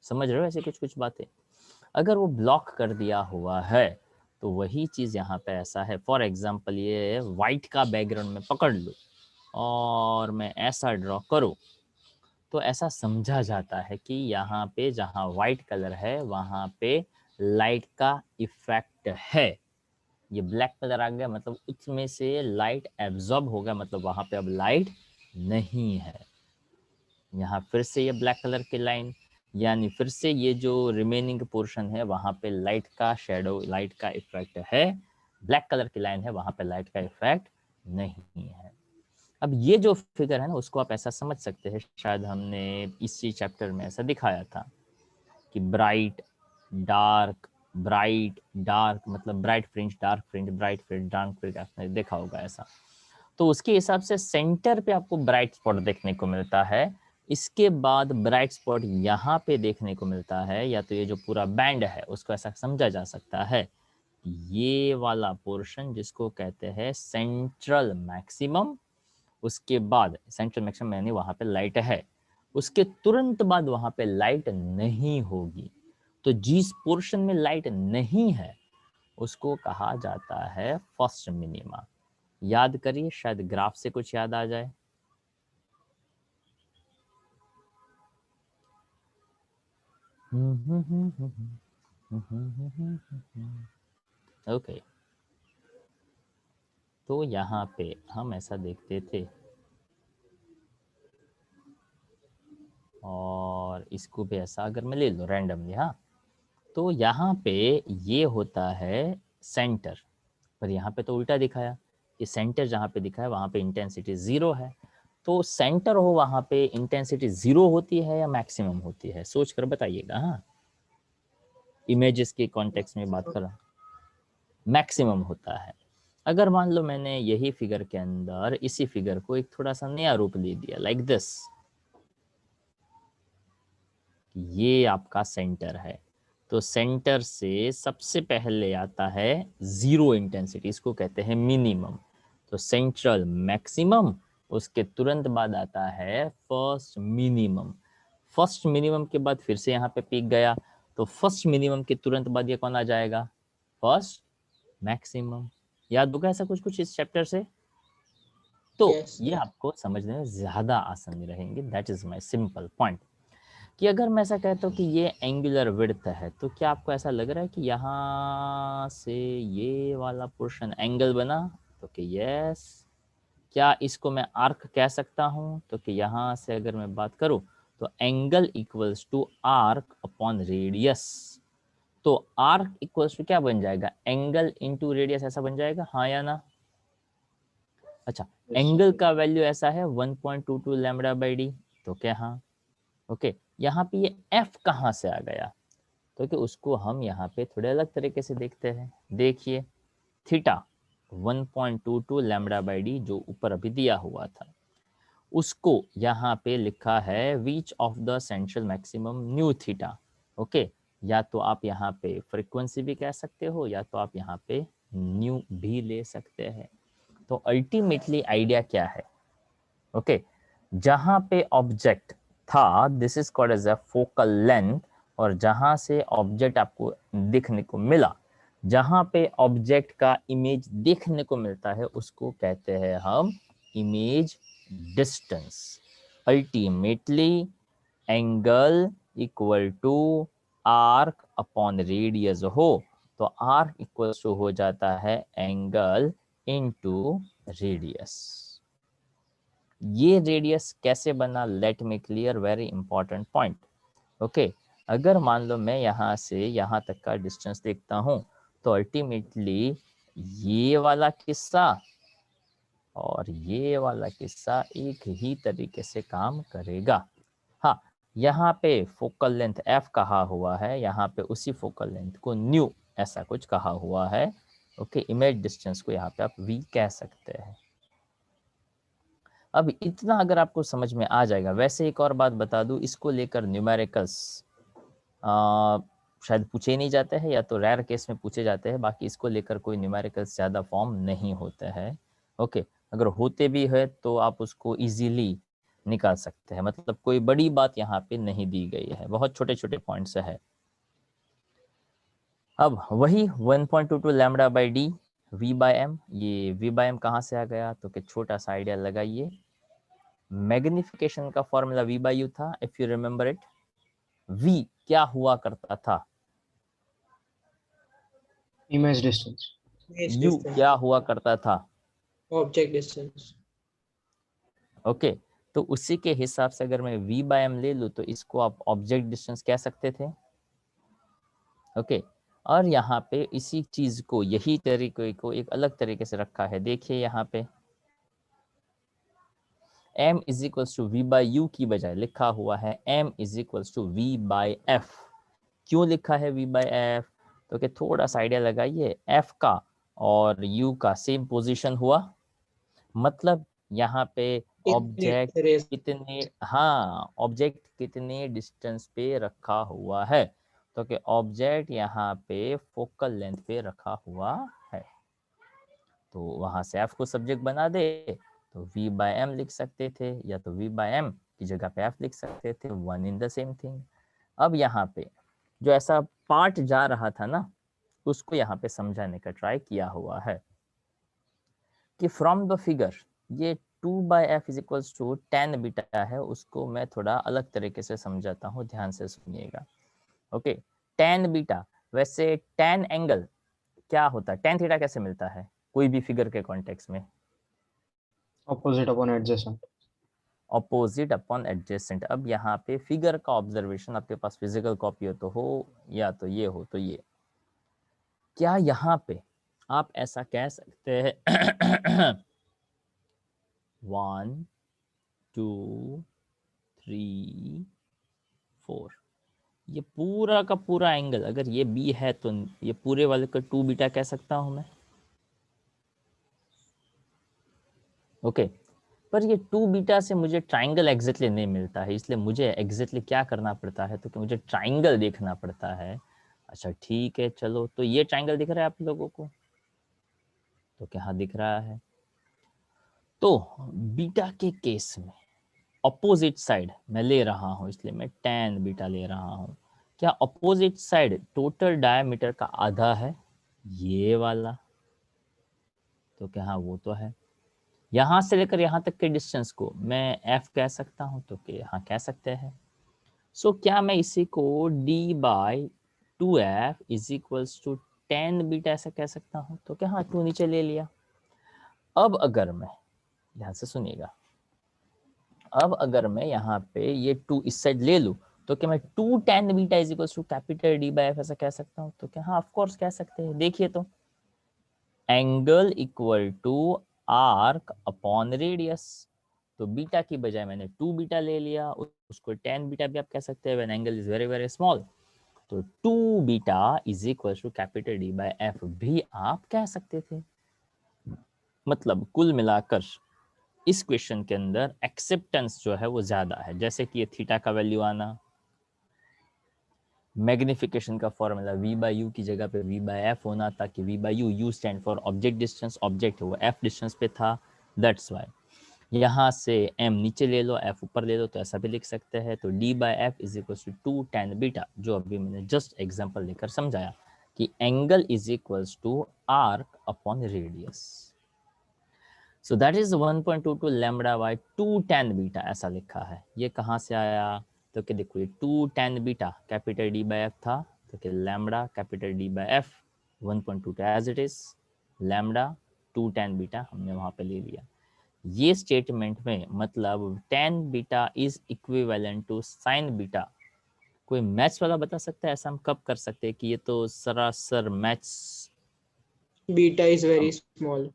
समझ रहे हो ऐसे कुछ कुछ बातें? अगर वो ब्लॉक कर दिया हुआ है तो वही चीज़ यहाँ पे ऐसा है। फॉर एग्जाम्पल ये वाइट का बैकग्राउंड में पकड़ लो और मैं ऐसा ड्रॉ करूँ, तो ऐसा समझा जाता है कि यहाँ पे जहाँ वाइट कलर है वहाँ पे लाइट का इफेक्ट है। ये ब्लैक कलर आ गया, मतलब उसमें से लाइट एब्जॉर्ब हो गया, मतलब वहाँ पे अब लाइट नहीं है। यहाँ फिर से ये ब्लैक कलर की लाइन, यानी फिर से ये जो रिमेनिंग पोर्शन है वहाँ पे लाइट का शेडो, लाइट का इफेक्ट है। ब्लैक कलर की लाइन है, वहाँ पे लाइट का इफेक्ट नहीं है। अब ये जो फिगर है ना, उसको आप ऐसा समझ सकते हैं, शायद हमने इसी चैप्टर में ऐसा दिखाया था कि ब्राइट डार्क, ब्राइट डार्क, मतलब bright fringe dark fringe, bright fringe dark fringe, आपने देखा होगा ऐसा। तो उसके हिसाब से सेंटर पे आपको ब्राइट स्पॉट देखने को मिलता है। इसके बाद ब्राइट स्पॉट यहाँ पे देखने को मिलता है, या तो ये जो पूरा बैंड है उसको ऐसा समझा जा सकता है, ये वाला पोर्शन जिसको कहते हैं सेंट्रल मैक्सिमम, उसके बाद सेंट्रल मैक्सिमम यानी वहाँ पे लाइट है, उसके तुरंत बाद वहाँ पे लाइट नहीं होगी। तो जिस पोर्शन में लाइट नहीं है उसको कहा जाता है फर्स्ट मिनिमा। याद करिए, शायद ग्राफ से कुछ याद आ जाए। ओके, तो यहाँ पे हम ऐसा देखते थे, और इसको भी ऐसा अगर मैं ले लूँ रैंडमली, हाँ, तो यहाँ पे ये होता है सेंटर, पर यहाँ पे तो उल्टा दिखाया कि सेंटर जहाँ पे दिखा है वहाँ पे इंटेंसिटी 0 है। तो सेंटर हो वहाँ पे इंटेंसिटी 0 होती है या मैक्सिमम होती है? सोच कर बताइएगा। हाँ, इमेजेस के कॉन्टेक्स्ट में बात कर रहा हूँ। मैक्सिमम होता है। अगर मान लो मैंने यही फिगर के अंदर इसी फिगर को एक थोड़ा सा नया रूप दे दिया, लाइक दिस, ये आपका सेंटर है, तो सेंटर से सबसे पहले आता है जीरो इंटेंसिटी, इसको कहते हैं मिनिमम। तो सेंट्रल मैक्सिमम, उसके तुरंत बाद आता है फर्स्ट मिनिमम। फर्स्ट मिनिमम के बाद फिर से यहाँ पे पीक गया, तो फर्स्ट मिनिमम के तुरंत बाद ये कौन आ जाएगा? First maximum. याद होगा ऐसा कुछ कुछ इस चैप्टर से? तो Yes. ये आपको समझने में ज्यादा आसानी रहेंगे। That is my simple point. कि अगर मैं ऐसा कहता हूँ कि ये एंगुलर विड्थ है, तो क्या आपको ऐसा लग रहा है कि यहाँ से ये वाला पोर्शन एंगल बना? तो कि यस। क्या इसको मैं आर्क कह सकता हूँ? तो कि यहाँ से अगर मैं बात करूँ तो angle equals to arc upon radius. तो आर्क इक्वल्स टू क्या बन जाएगा? एंगल इंटू रेडियस, ऐसा बन जाएगा, हाँ या ना? अच्छा, एंगल का वैल्यू ऐसा है 1.22 लैम्बडा बाई डी, तो क्या हाँ? ओके, यहाँ पे ये एफ कहाँ से आ गया? तो कि उसको हम यहाँ पे थोड़े अलग तरीके से देखते हैं। देखिए, थीटा 1.22 लैम्बडा बाई डी जो ऊपर अभी दिया हुआ था, उसको यहाँ पे लिखा है which of the central maximum new theta. Okay, या तो आप यहाँ पे फ्रीक्वेंसी भी कह सकते हो, या तो आप यहाँ पे न्यू भी ले सकते हैं। तो अल्टीमेटली आइडिया क्या है? ओके, जहां पे ऑब्जेक्ट था, this is called as a focal length, और जहां से ऑब्जेक्ट आपको दिखने को मिला, जहां पे ऑब्जेक्ट का इमेज देखने को मिलता है, उसको कहते हैं हम image distance. Ultimately angle equal to arc upon radius हो, तो आर्क इक्वल टू हो जाता है एंगल इनटू रेडियस। ये रेडियस कैसे बना? Let me clear very important point. Okay, अगर मान लो मैं यहाँ से यहाँ तक का डिस्टेंस देखता हूँ, तो अल्टीमेटली ये वाला किस्सा और ये वाला किस्सा एक ही तरीके से काम करेगा। हाँ, यहाँ पे फोकल लेंथ एफ कहा हुआ है, यहाँ पे उसी फोकल लेंथ को न्यू ऐसा कुछ कहा हुआ है। ओके, इमेज डिस्टेंस को यहाँ पे आप वी कह सकते हैं। अब इतना अगर आपको समझ में आ जाएगा। वैसे एक और बात बता दूं, इसको लेकर न्यूमेरिकल्स शायद पूछे नहीं जाते हैं, या तो रेयर केस में पूछे जाते हैं, बाकी इसको लेकर कोई न्यूमेरिकल्स ज़्यादा फॉर्म नहीं होते हैं। ओके, अगर होते भी है तो आप उसको इजीली निकाल सकते हैं, मतलब कोई बड़ी बात यहाँ पे नहीं दी गई है, बहुत छोटे छोटे पॉइंट्स है। अब वही 1.22 lambda by D V by M, ये वी बाय एम कहाँ से आ गया? तो कि छोटा सा आइडिया लगाइए, मैग्निफिकेशन का फॉर्मूला v बाई यू था, if you remember it. v क्या हुआ करता था? Image distance. Image u distance. क्या हुआ करता था? Object distance. ओके, तो उसी के हिसाब से अगर मैं v बाय एम ले लूँ, तो इसको आप ऑब्जेक्ट डिस्टेंस कह सकते थे। ओके, और यहाँ पे इसी चीज को, यही तरीके को एक अलग तरीके से रखा है। देखिए यहाँ पे m is equals to V by U की बजाय लिखा हुआ है m is equals to V by F. क्यों लिखा है v बाई एफ? तो कि थोड़ा सा आइडिया लगाइए, f का और u का सेम पोजीशन हुआ, मतलब यहाँ पे Infinite ऑब्जेक्ट race. कितने, हाँ, ऑब्जेक्ट कितने डिस्टेंस पे रखा हुआ है? तो कि ऑब्जेक्ट यहाँ पे फोकल लेंथ पे रखा हुआ है, तो वहां से f को सब्जेक्ट बना दे तो v बाय एम लिख सकते थे, या तो v बाय एम की जगह पे f लिख सकते थे, one in the same thing. अब यहाँ पे जो ऐसा पार्ट जा रहा था ना, उसको यहाँ पे समझाने का ट्राई किया हुआ है कि फ्रॉम द फिगर ये 2 by F is equals to tan beta है, उसको मैं थोड़ा अलग तरीके से समझाता हूँ, ध्यान से सुनिएगा। ओके, टेन बीटा, वैसे टेन एंगल क्या होता है? टेन थीटा कैसे मिलता है कोई भी फिगर के कॉन्टेक्स्ट में? Opposite upon adjacent. Opposite upon adjacent. अब यहाँ पे फिगर का ऑब्जर्वेशन आपके पास फिजिकल कॉपी हो तो हो, या तो ये हो तो ये, क्या यहाँ पे आप ऐसा कह सकते हैं 1 2 3 4, ये पूरा का पूरा एंगल अगर ये बी है तो ये पूरे वाले का 2 बीटा कह सकता हूं मैं। ओके पर ये 2 बीटा से मुझे ट्राइंगल एग्जैक्टली नहीं मिलता है, इसलिए मुझे एग्जैक्टली क्या करना पड़ता है, तो कि मुझे ट्राइंगल देखना पड़ता है। अच्छा ठीक है चलो, तो ये ट्राइंगल दिख रहा है आप लोगों को, तो क्या दिख रहा है, तो बीटा के केस में अपोजिट साइड मैं ले रहा हूं, इसलिए मैं tan बीटा ले रहा हूं। क्या अपोजिट साइड टोटल डायमीटर का आधा है, ये वाला, तो क्या हाँ वो तो है। यहां से लेकर यहां तक के डिस्टेंस को मैं f कह सकता हूं, तो कि हाँ कह सकते हैं। सो क्या मैं इसी को d/2f is equals to tan beta ऐसा कह सकता हूं, तो क्या हाँ 2 नीचे ले लिया। अब अगर मैं ध्यान से सुनिएगा, अब अगर मैं यहाँ पे ये 2 इस साइड ले लूं, तो क्या मैं 2 tan beta is equals to capital d/f ऐसा कह सकता हूँ, तो क्या हाँ ऑफ कोर्स कह सकते हैं। देखिए तो angle equal to arc upon radius, तो बीटा की बजाय मैंने 2 बीटा ले लिया, उसको tan बीटा भी आप कह सकते हैं when angle is very very small, तो 2 beta is equal to capital d/f भी आप कह सकते थे। मतलब कुल मिलाकर इस क्वेश्चन के अंदर एक्सेप्टेंस जो है वो ज्यादा है, जैसे कि ये थीटा का वैल्यू आना, मैग्निफिकेशन का फॉर्मूला v/u की जगह पे v/f होना, ताकि v/u, u stand for object distance, object है वो f डिस्टेंस पे था, दैट्स वाई। यहाँ से m नीचे ले लो, f ऊपर ले लो, तो ऐसा भी लिख सकते हैं। तो d/f is equal to 2 tan beta, जो अभी मैंने जस्ट एग्जांपल लेकर समझाया कि angle is equal to arc upon radius. So that is 1.22 lambda by 2 tan beta ऐसा लिखा है। ये कहाँ से आया, तो कि देखो ये 2 tan बीटा कैपिटल d/f था, तो कि lambda capital d/f 1.22 as it is, lambda 2 tan beta हमने वहां पे ले लिया। ये स्टेटमेंट में मतलब tan beta is equivalent to sin beta, कोई मैथ्स वाला बता सकता है ऐसा हम कब कर सकते हैं कि ये तो सरासर maths. Beta is very small.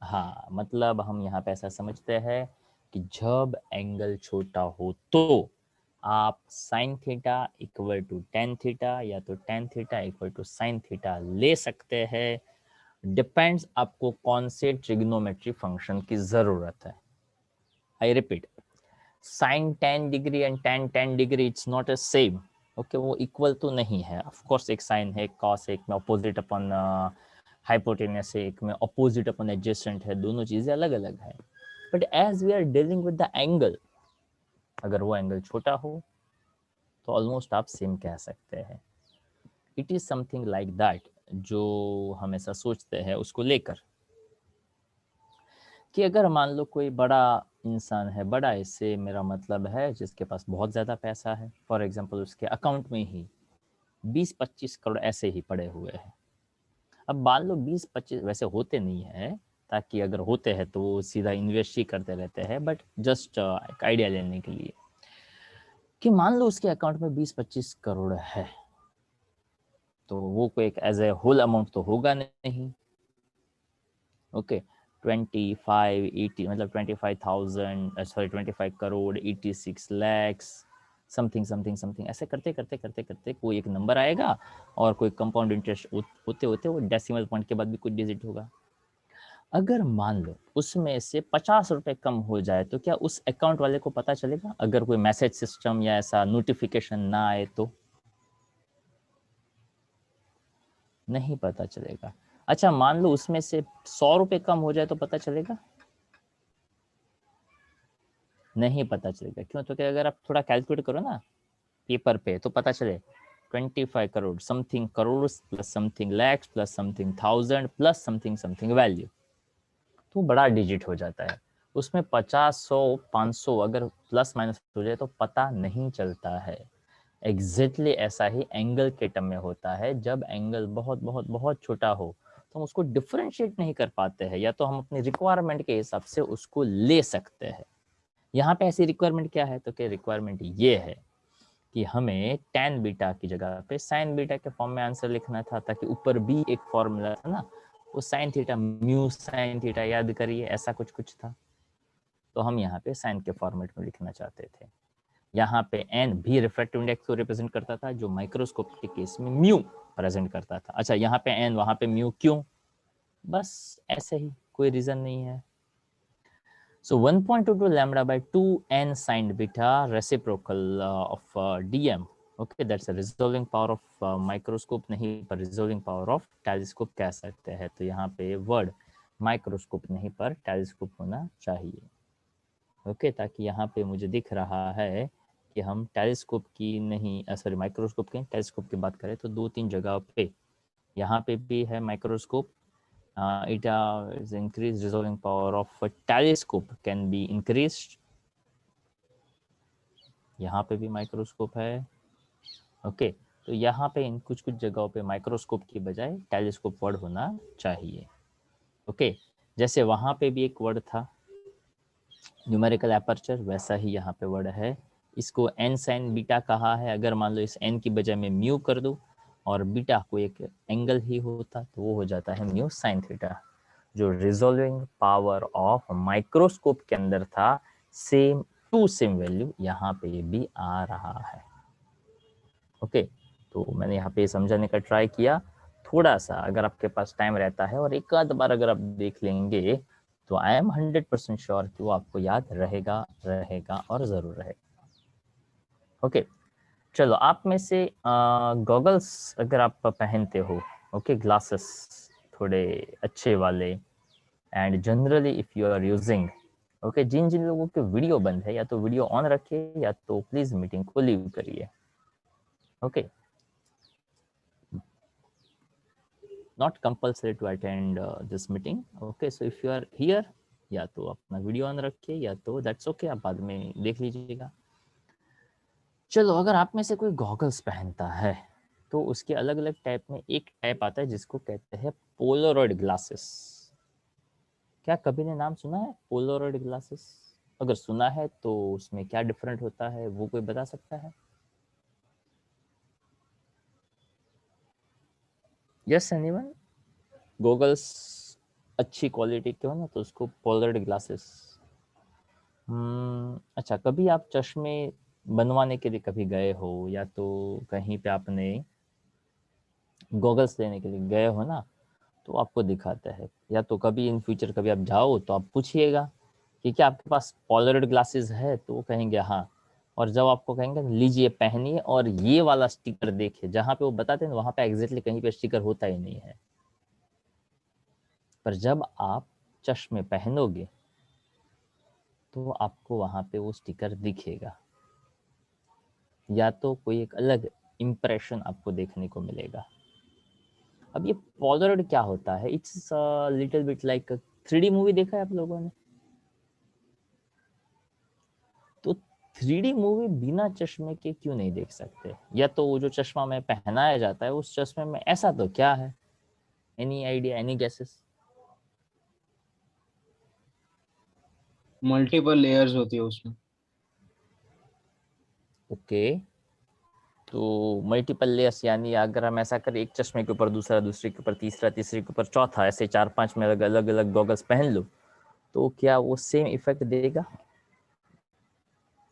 हाँ मतलब हम यहाँ पे ऐसा समझते हैं कि जब एंगल छोटा हो तो आप sine theta equal to tan theta या तो tan theta equal to sine theta ले सकते हैं, डिपेंड्स आपको कौन से ट्रिग्नोमेट्री फंक्शन की जरूरत है। I repeat, sine 10 degree and tan 10 degree it's not a same, okay वो इक्वल तो नहीं है। ऑफ कोर्स एक साइन है, कॉस एक में अपोजिट अपन हाइपोटेनस है, एक में अपोजिट अपन एडजेसेंट है, दोनों चीजें अलग अलग है। But as we are dealing with the angle, अगर वो एंगल छोटा हो तो ऑलमोस्ट आप सेम कह सकते हैं। It is something like that जो हम ऐसा सोचते हैं उसको लेकर कि अगर मान लो कोई बड़ा इंसान है, बड़ा इससे मेरा मतलब है जिसके पास बहुत ज़्यादा पैसा है, फॉर एग्जांपल उसके अकाउंट में ही 20-25 करोड़ ऐसे ही पड़े हुए हैं। अब मान लो 20-25 वैसे होते नहीं है, ताकि अगर होते हैं तो वो सीधा इन्वेस्ट ही करते रहते हैं, बट जस्ट एक आइडिया लेने के लिए कि मान लो उसके अकाउंट में 20-25 करोड़ है, तो वो कोई एक एज ए होल अमाउंट तो होगा नहीं। ओके 2580 मतलब 25,000 sorry 25 crore 86 lakhs something something something ऐसे करते करते करते करते कोई एक नंबर आएगा, और कोई कंपाउंड इंटरेस्ट होते होते वो डेसिमल पॉइंट के बाद भी कुछ डिजिट होगा। अगर मान लो उसमें से 50 रुपए कम हो जाए, तो क्या उस अकाउंट वाले को पता चलेगा अगर कोई मैसेज सिस्टम या ऐसा नोटिफिकेशन ना आए तो? नहीं पता चलेगा। अच्छा मान लो उसमें से 100 रुपए कम हो जाए तो पता चलेगा? नहीं पता चलेगा। क्यों? तो क्या अगर आप थोड़ा कैलकुलेट करो ना पेपर पे तो पता चले 25 crore something crore plus something lakhs plus something thousand plus something something value, तो बड़ा डिजिट हो जाता है। उसमें 50, 100, 500 अगर प्लस माइनस हो जाए तो पता नहीं चलता है। एग्जैक्टली ऐसा ही एंगल के टर्म में होता है। जब एंगल बहुत बहुत बहुत छोटा हो तो हम उसको डिफरेंशिएट नहीं कर पाते हैं, या तो हम अपनी रिक्वायरमेंट के हिसाब से उसको ले सकते हैं। यहाँ पे ऐसी रिक्वायरमेंट क्या है, तो क्या रिक्वायरमेंट ये है कि हमें tan बीटा की जगह पे sin बीटा के फॉर्म में आंसर लिखना था, ताकि ऊपर भी एक फॉर्मूला था ना, वो sin theta mu sin theta याद करिए, ऐसा कुछ कुछ था, तो हम यहाँ पे sin के फॉर्मेट में लिखना चाहते थे। यहाँ पे एन भी रिफ्रैक्टिव इंडेक्स को रिप्रेजेंट करता था, जो माइक्रोस्कोप के केस में म्यू प्रेजेंट करता था। अच्छा, यहाँ पे एन वहाँ पे म्यू, क्यों? बस ऐसे ही, कोई रीजन नहीं है। So 1.22 lambda by 2n sin beta reciprocal of dm. Okay, that's a resolving power of microscope, नहीं पर resolving power of telescope कह सकते हैं। तो यहाँ पे वर्ड माइक्रोस्कोप नहीं पर टेलीस्कोप होना चाहिए। ओके, ताकि यहाँ पे मुझे दिख रहा है कि हम टेलीस्कोप की नहीं, सॉरी माइक्रोस्कोप की, टेलीस्कोप की बात करें तो 2-3 जगह पे, यहाँ पे भी है microscope, it is increased resolving power of a telescope can be increased, यहाँ पे भी माइक्रोस्कोप है। ओके, तो यहाँ पे इन कुछ कुछ जगहों पे माइक्रोस्कोप की बजाय टेलीस्कोप वर्ड होना चाहिए। ओके, जैसे वहाँ पे भी एक वर्ड था न्यूमेरिकल एपर्चर, वैसा ही यहाँ पे वर्ड है। इसको एन साइन बीटा कहा है। अगर मान लो इस एन की बजाय में म्यू कर दो और बीटा को एक एंगल ही होता तो वो हो जाता है म्यू साइन थीटा। जो रिजोल्विंग पावर ऑफ माइक्रोस्कोप के अंदर था, सेम टू सेम वैल्यू यहाँ पे भी आ रहा है। ओके, तो मैंने यहाँ पे समझाने का ट्राई किया थोड़ा सा। अगर आपके पास टाइम रहता है और एक आध बार अगर आप देख लेंगे तो आई एम 100% श्योर कि वो आपको याद रहेगा रहेगा और जरूर रहेगा। ओके, चलो, आप में से गॉगल्स अगर आप पहनते हो, ओके, ग्लासेस थोड़े अच्छे वाले, and generally if you are using, okay, जिन जिन लोगों के वीडियो बंद है या तो वीडियो ऑन रखिए या तो प्लीज मीटिंग को लीव करिए। Okay, not compulsory to attend this meeting. Okay, so if you are here, या तो अपना वीडियो ऑन रखिए या तो दैट्स ओके, आप बाद में देख लीजिएगा। चलो, अगर आप में से कोई गॉगल्स पहनता है तो उसके अलग अलग टाइप में एक टाइप आता है जिसको कहते हैं पोलरॉइड ग्लासेस। क्या कभी ने नाम सुना है पोलरॉइड ग्लासेस? अगर सुना है तो उसमें क्या डिफरेंट होता है वो कोई बता सकता है? Yes, anyone? गॉगल्स अच्छी क्वालिटी के हो ना तो उसको पोलरॉइड ग्लासेस। अच्छा, कभी आप चश्मे बनवाने के लिए कभी गए हो या तो कहीं पे आपने गॉगल्स लेने के लिए गए हो ना, तो आपको दिखाता है, या तो कभी इन फ्यूचर कभी आप जाओ तो आप पूछिएगा कि क्या आपके पास पॉलराइड ग्लासेस है, तो वो कहेंगे हाँ। और जब आपको कहेंगे लीजिए पहनिए और ये वाला स्टिकर देखिए, जहाँ पे वो बताते हैं वहाँ पे एग्जैक्टली कहीं पे स्टिकर होता ही नहीं है। पर जब आप चश्मे पहनोगे तो आपको वहाँ पे वो स्टिकर दिखेगा, या तो कोई एक अलग इम्प्रेशन आपको देखने को मिलेगा। अब ये पॉलराइड क्या होता है? It's little bit like 3D movie देखा है आप लोगों ने? तो 3D मूवी बिना चश्मे के क्यों नहीं देख सकते? या तो वो जो चश्मा में पहनाया जाता है उस चश्मे में ऐसा तो क्या है? Any idea, any guesses? Multiple layers होती है उसमें। ओके, तो मल्टीपल लेयर्स यानी अगर हम ऐसा करें एक चश्मे के ऊपर दूसरा, दूसरे के ऊपर तीसरा, तीसरे के ऊपर चौथा, ऐसे 4-5 में अलग अलग गॉगल्स पहन लो तो क्या वो सेम इफेक्ट देगा?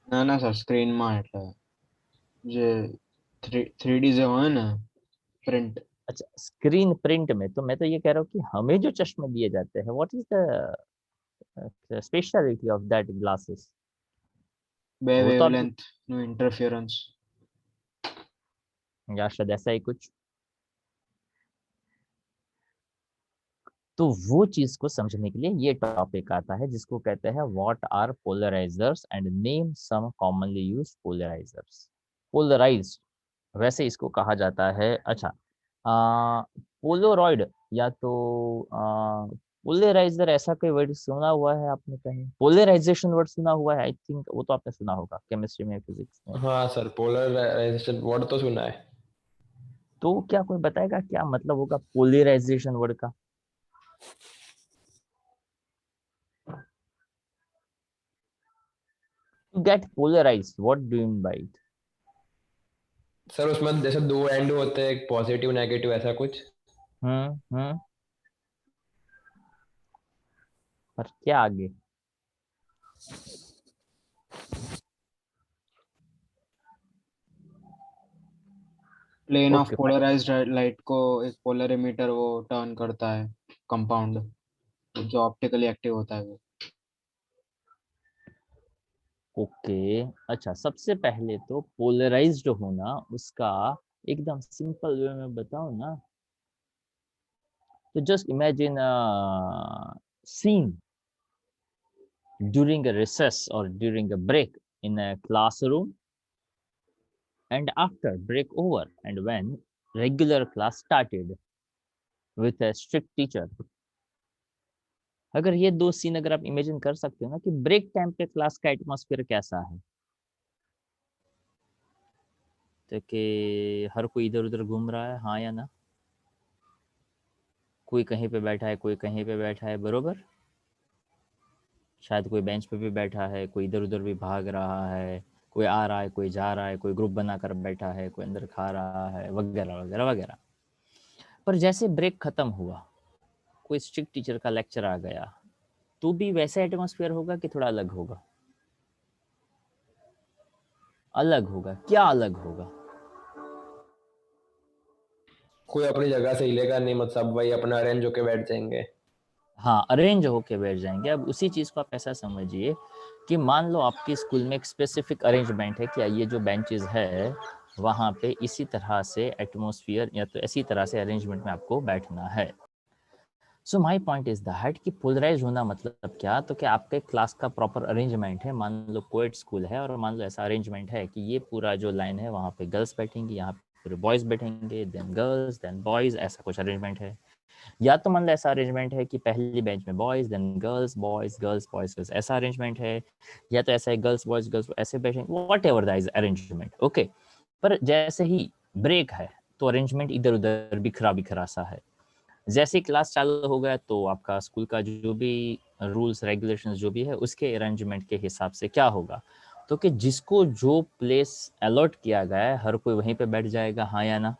ના ના સર સ્ક્રીનમાં એટલે જે 3D જે હોય ને પ્રિન્ટ। अच्छा, स्क्रीन प्रिंट में तो मैं तो ये कह रहा हूँ कि हमें जो चश्मे दिए जाते हैं, what is the speciality of that glasses? બે वो तो अभी, વેવલેન્થ નું ઇન્ટરફિયરન્સ। या शायद ऐसा ही कुछ। तो वो चीज को समझने के लिए ये टॉपिक आता है जिसको कहते हैं what are polarizers and name some commonly used polarizers. Polarized वैसे इसको कहा जाता है। अच्छा, पोलोरॉइड या तो पोलराइजर, ऐसा कोई वर्ड सुना हुआ है आपने कहीं? पोलराइजेशन वर्ड सुना हुआ है आई थिंक, वो तो आपने सुना होगा केमिस्ट्री में, फिजिक्स में। हाँ सर, पोलराइजेशन वर्ड तो सुना है। तो क्या कोई बताएगा क्या मतलब होगा पोलराइजेशन वर्ड का? To get polarized, what do you mean by it? Sir उसमें जैसे दो एंड होते हैं, एक पॉजिटिव नेगेटिव, ऐसा कुछ। हम्म, पर क्या आगे? Plane of okay polarized light को एक पोलर एमिटर वो टर्न करता है, कंपाउंड जो ऑप्टिकली एक्टिव होता है वो। ओके। अच्छा, सबसे पहले तो पोलराइज्ड होना उसका एकदम सिंपल वे में बताऊं ना, तो just imagine scene during a recess or during a break in a classroom, and after break over and when regular class started with a strict teacher. अगर ये दो सीन अगर आप इमेजिन कर सकते हो ना कि ब्रेक टाइम पे क्लास का एटमॉस्फेयर कैसा है, तो कि हर कोई इधर उधर घूम रहा है, हाँ या ना, कोई कहीं पे बैठा है, कोई कहीं पे बैठा है, बरोबर, शायद कोई बेंच पे भी बैठा है, कोई इधर उधर भी भाग रहा है, कोई आ रहा है, कोई जा रहा है, कोई ग्रुप बनाकर बैठा है, कोई अंदर खा रहा है, वगैरह वगैरह वगैरह। पर जैसे ब्रेक खत्म हुआ, कोई स्ट्रिक्ट टीचर का लेक्चर आ गया, तो भी वैसा एटमॉस्फेयर होगा कि थोड़ा अलग होगा? अलग होगा। क्या अलग होगा? कोई अपनी जगह से हिलेगा नहीं, मतलब वही अपना अरेंज होके बैठ जाएंगे। हाँ, अरेंज होके बैठ जाएंगे। अब उसी चीज़ को आप ऐसा समझिए कि मान लो आपकी स्कूल में एक स्पेसिफिक अरेंजमेंट है कि ये जो बेंचेस है वहाँ पे इसी तरह से एटमॉस्फेयर या तो इसी तरह से अरेंजमेंट में आपको बैठना है। So my point is that कि पोलराइज होना मतलब क्या, तो क्या आपके क्लास का प्रॉपर अरेंजमेंट है, मान लो कोएड स्कूल है और मान लो ऐसा अरेंजमेंट है कि ये पूरा जो लाइन है वहाँ पे गर्ल्स बैठेंगी, यहाँ पे पूरे बॉयज़ बैठेंगे, देन गर्ल्स देन बॉयज़, ऐसा कुछ अरेंजमेंट है। या तो मान लो ऐसा अरेंजमेंट है कि पहली बेंच में boys then girls boys girls boys girls, ऐसा अरेंजमेंट है। या तो ऐसा है गर्ल्स बॉयज़ गर्ल्स ऐसे बैठेंगे, what ever the is arrangement, okay. पर जैसे ही ब्रेक है तो अरेंजमेंट इधर उधर बिखरा बिखरा सा है। जैसे ही क्लास चालू हो गया तो आपका स्कूल का जो भी रूल्स रेगुलेशंस जो भी है उसके अरेंजमेंट के हिसाब से क्या होगा, तो कि जिसको जो प्लेस अलॉट किया गया है हर कोई वहीं पे बैठ जाएगा, हाँ या ना।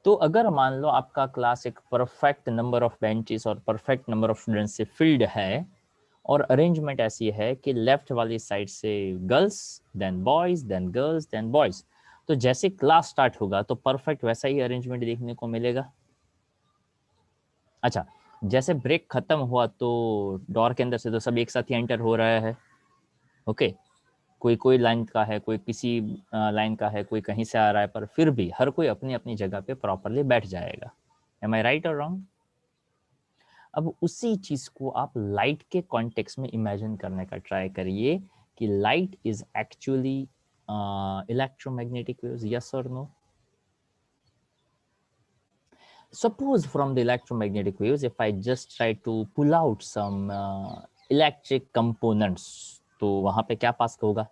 तो अगर मान लो आपका क्लास एक परफेक्ट नंबर ऑफ बेंचेस और परफेक्ट नंबर ऑफ स्टूडेंट्स से फिल्ड है और अरेंजमेंट ऐसी है कि लेफ्ट वाली साइड से girls then boys then girls then boys, तो जैसे क्लास स्टार्ट होगा तो परफेक्ट वैसा ही अरेंजमेंट देखने को मिलेगा। अच्छा, जैसे ब्रेक खत्म हुआ तो डोर के अंदर से तो सब एक साथ ही एंटर हो रहा है, ओके। कोई कोई लाइन का है, कोई किसी लाइन का है, कोई कहीं से आ रहा है, पर फिर भी हर कोई अपनी अपनी जगह पे प्रॉपरली बैठ जाएगा। एम आई राइट और रॉन्ग? अब उसी चीज को आप लाइट के कॉन्टेक्स्ट में इमेजिन करने का ट्राई करिए कि light is actually electromagnetic waves, yes और no? Suppose from the electromagnetic waves, if I just try to pull out some electric components, तो वहां पे क्या पास होगा?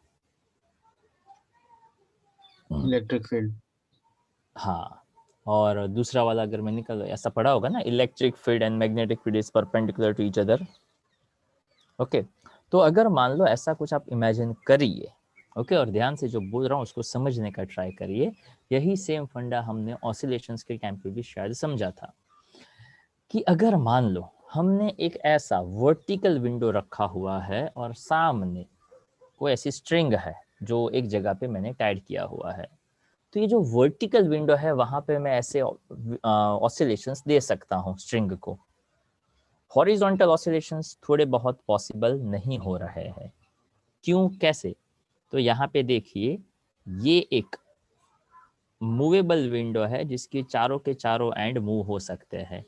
Electric field. हाँ, और दूसरा वाला अगर मैं निकल ऐसा पढ़ा होगा ना, electric field and magnetic field is perpendicular to each other, okay. तो अगर मान लो ऐसा कुछ आप इमेजिन करिए, ओके, और ध्यान से जो बोल रहा हूँ उसको समझने का ट्राई करिए। यही सेम फंडा हमने ऑसिलेशंस के टाइम पे भी शायद समझा था कि अगर मान लो हमने एक ऐसा वर्टिकल विंडो रखा हुआ है और सामने कोई ऐसी स्ट्रिंग है जो एक जगह पे मैंने टाइड किया हुआ है, तो ये जो वर्टिकल विंडो है वहां पे मैं ऐसे ऑसिलेशंस दे सकता हूँ स्ट्रिंग को। हॉरिजॉन्टल ऑसिलेशंस थोड़े बहुत पॉसिबल नहीं हो रहे हैं। क्यों, कैसे? तो यहाँ पे देखिए, ये एक मूवेबल विंडो है जिसकी चारों के चारों एंड मूव हो सकते हैं।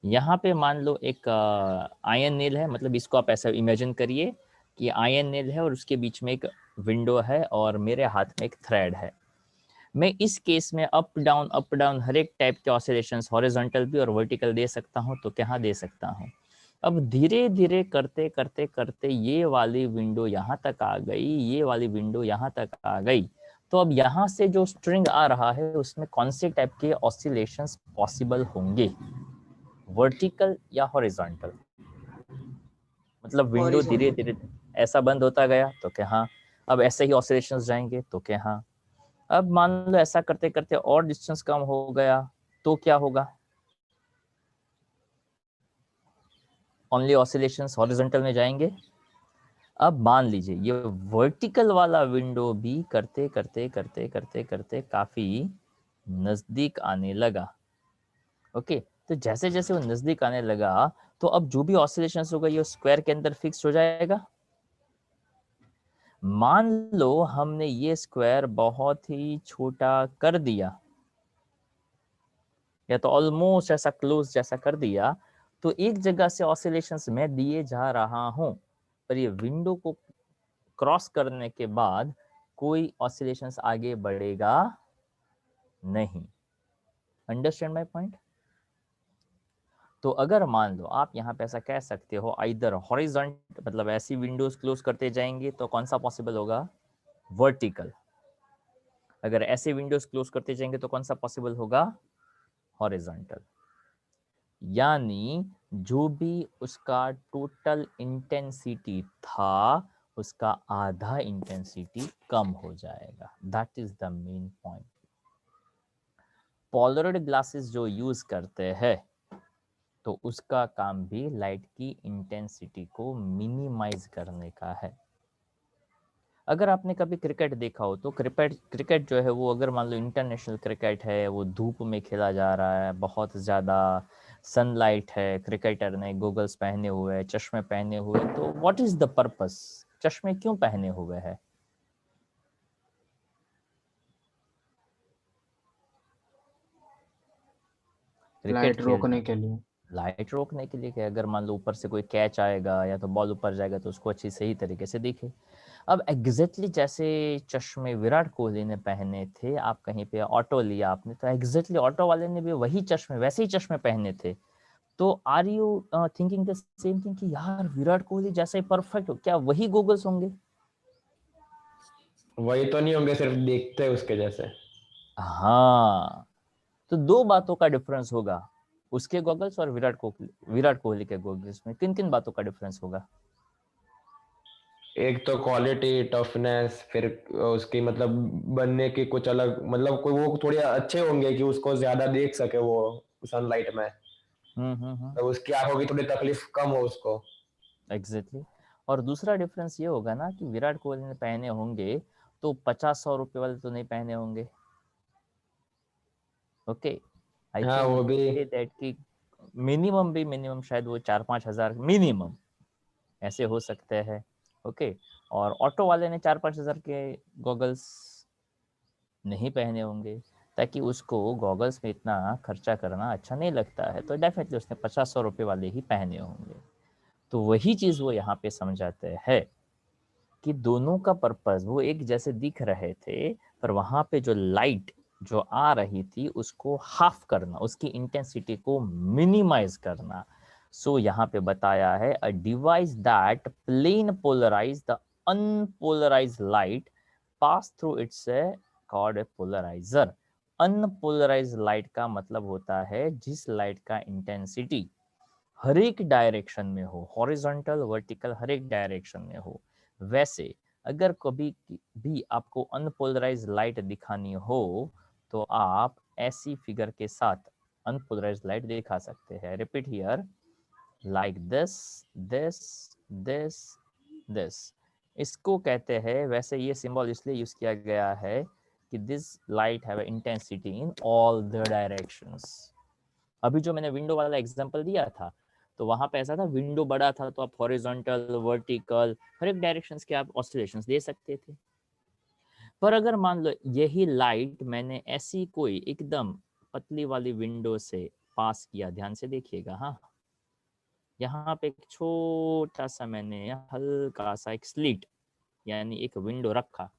यहाँ पे मान लो एक आयन नेल है, मतलब इसको आप ऐसा इमेजिन करिए कि आयन नेल है और उसके बीच में एक विंडो है और मेरे हाथ में एक थ्रेड है। मैं इस केस में अप डाउन हर एक टाइप के ऑसिलेशंस हॉरिजॉन्टल भी और वर्टिकल दे सकता हूँ, तो क्या दे सकता हूँ। अब धीरे धीरे करते करते करते ये वाली विंडो यहाँ तक आ गई, ये वाली विंडो यहाँ तक आ गई। तो अब यहाँ से जो स्ट्रिंग आ रहा है उसमें कौन से टाइप के ऑसिलेशंस पॉसिबल होंगे, वर्टिकल या हॉरिजॉन्टल? मतलब विंडो धीरे Horizontal. धीरे ऐसा बंद होता गया तो क्या हाँ, अब ऐसे ही ऑसिलेशंस जाएंगे तो क्या हाँ। अब मान लो ऐसा करते करते और डिस्टेंस कम हो गया तो क्या होगा? ओनली ऑसिलेशंस हॉरिजॉन्टल में जाएंगे। अब मान लीजिए ये वर्टिकल वाला विंडो भी करते करते करते करते करते काफी नजदीक आने लगा। ओके, तो जैसे जैसे वो नजदीक आने लगा तो अब जो भी ऑसिलेशंस होगा ये स्क्वायर के अंदर फिक्स हो जाएगा। मान लो हमने ये स्क्वायर बहुत ही छोटा कर दिया या तो ऑलमोस्ट ऐसा क्लोज जैसा कर दिया, तो एक जगह से ऑसिलेशंस मैं दिए जा रहा हूं, पर ये विंडो को क्रॉस करने के बाद कोई ऑसिलेशंस आगे बढ़ेगा नहीं। Understand my point? तो अगर मान लो आप यहाँ पे ऐसा कह सकते हो आइदर हॉरिजॉन्ट, मतलब ऐसी विंडोज क्लोज करते जाएंगे तो कौन सा पॉसिबल होगा? वर्टिकल। अगर ऐसे विंडोज क्लोज करते जाएंगे तो कौन सा पॉसिबल होगा? हॉरिजॉन्टल। यानी जो भी उसका टोटल इंटेंसिटी था उसका आधा इंटेंसिटी कम हो जाएगा। That is the main point. Polaroid glasses जो यूज करते हैं तो उसका काम भी लाइट की इंटेंसिटी को मिनिमाइज करने का है। अगर आपने कभी क्रिकेट देखा हो तो क्रिकेट जो है वो, अगर मान लो इंटरनेशनल क्रिकेट है, वो धूप में खेला जा रहा है, बहुत ज़्यादा सनलाइट है, क्रिकेटर ने गॉगल्स पहने हुए, चश्मे पहने हुए, तो व्हाट इज द पर्पस? चश्मे क्यों पहने हुए है? क्रिकेट लाइट खेल रोकने के लिए। लाइट रोकने के लिए कि अगर मान लो ऊपर से कोई कैच आएगा या तो बॉल ऊपर जाएगा तो उसको अच्छी सही तरीके से दिखे। अब एग्जैक्टली जैसे चश्मे विराट कोहली ने पहने थे, आप कहीं पे ऑटो लिया आपने तो एग्जैक्टली ऑटो वाले ने भी वही चश्मे, वैसे ही चश्मे पहने थे। तो are you thinking the same thing कि यार विराट कोहली जैसे परफेक्ट हो, क्या वही गॉगल्स होंगे? वही तो नहीं होंगे, सिर्फ देखते हैं उसके जैसे। हाँ, तो दो बातों का डिफरेंस होगा, उसके गॉगल्स और विराट कोहली के गॉगल्स में किन किन बातों का डिफरेंस होगा? एक तो क्वालिटी, टफनेस, फिर उसकी मतलब बनने की कुछ अलग, मतलब कोई वो थोड़े अच्छे होंगे कि उसको ज्यादा देख सके वो सनलाइट में, तो उसकी आंखों की थोड़ी तकलीफ कम हो उसको। एग्जैक्टली। और दूसरा डिफरेंस ये होगा ना कि विराट कोहली ने पहने होंगे तो 50-100 रुपए वाले तो नहीं पहने होंगे। ओके, आई हाँ थिंक वो भी। दैट कि मिनिमम शायद वो 4-5 हज़ार मिनिमम ऐसे हो सकते हैं। ओके, और ऑटो वाले ने 4-5 हज़ार के गॉगल्स नहीं पहने होंगे, ताकि उसको गॉगल्स में इतना खर्चा करना अच्छा नहीं लगता है, तो डेफिनेटली उसने 50-100 रुपए वाले ही पहने होंगे। तो वही चीज़ वो यहाँ पे समझाते हैं कि दोनों का पर्पस वो एक जैसे दिख रहे थे, पर वहां पे जो लाइट जो आ रही थी उसको हाफ करना, उसकी इंटेंसिटी को मिनिमाइज करना। सो यहाँ पे बताया है a device that plane polarize the unpolarize light pass through it's called a polarizer. Unpolarize light का मतलब होता है जिस लाइट का इंटेंसिटी हर एक डायरेक्शन में हो, हॉरिजॉन्टल वर्टिकल हर एक डायरेक्शन में हो। वैसे अगर कभी भी आपको अनपोलराइज लाइट दिखानी हो तो आप ऐसी फिगर के साथ अनपोलराइज लाइट दिखा सकते हैं। Repeat here, like this, this, this, this. इसको कहते हैं, वैसे ये सिंबल इसलिए यूज किया गया है कि this light have intensity in all the directions. अभी जो मैंने विंडो वाला एग्जांपल दिया था तो वहां पे ऐसा था, विंडो बड़ा था तो आप हॉरिजॉन्टल वर्टिकल हर एक डायरेक्शंस के आप ऑसिलेशंस दे सकते थे। पर अगर मान लो यही लाइट मैंने ऐसी कोई एकदम पतली वाली विंडो से पास किया, ध्यान से देखिएगा, हाँ, यहाँ पे एक छोटा सा मैंने हल्का सा एक स्लिट यानी एक विंडो रखा।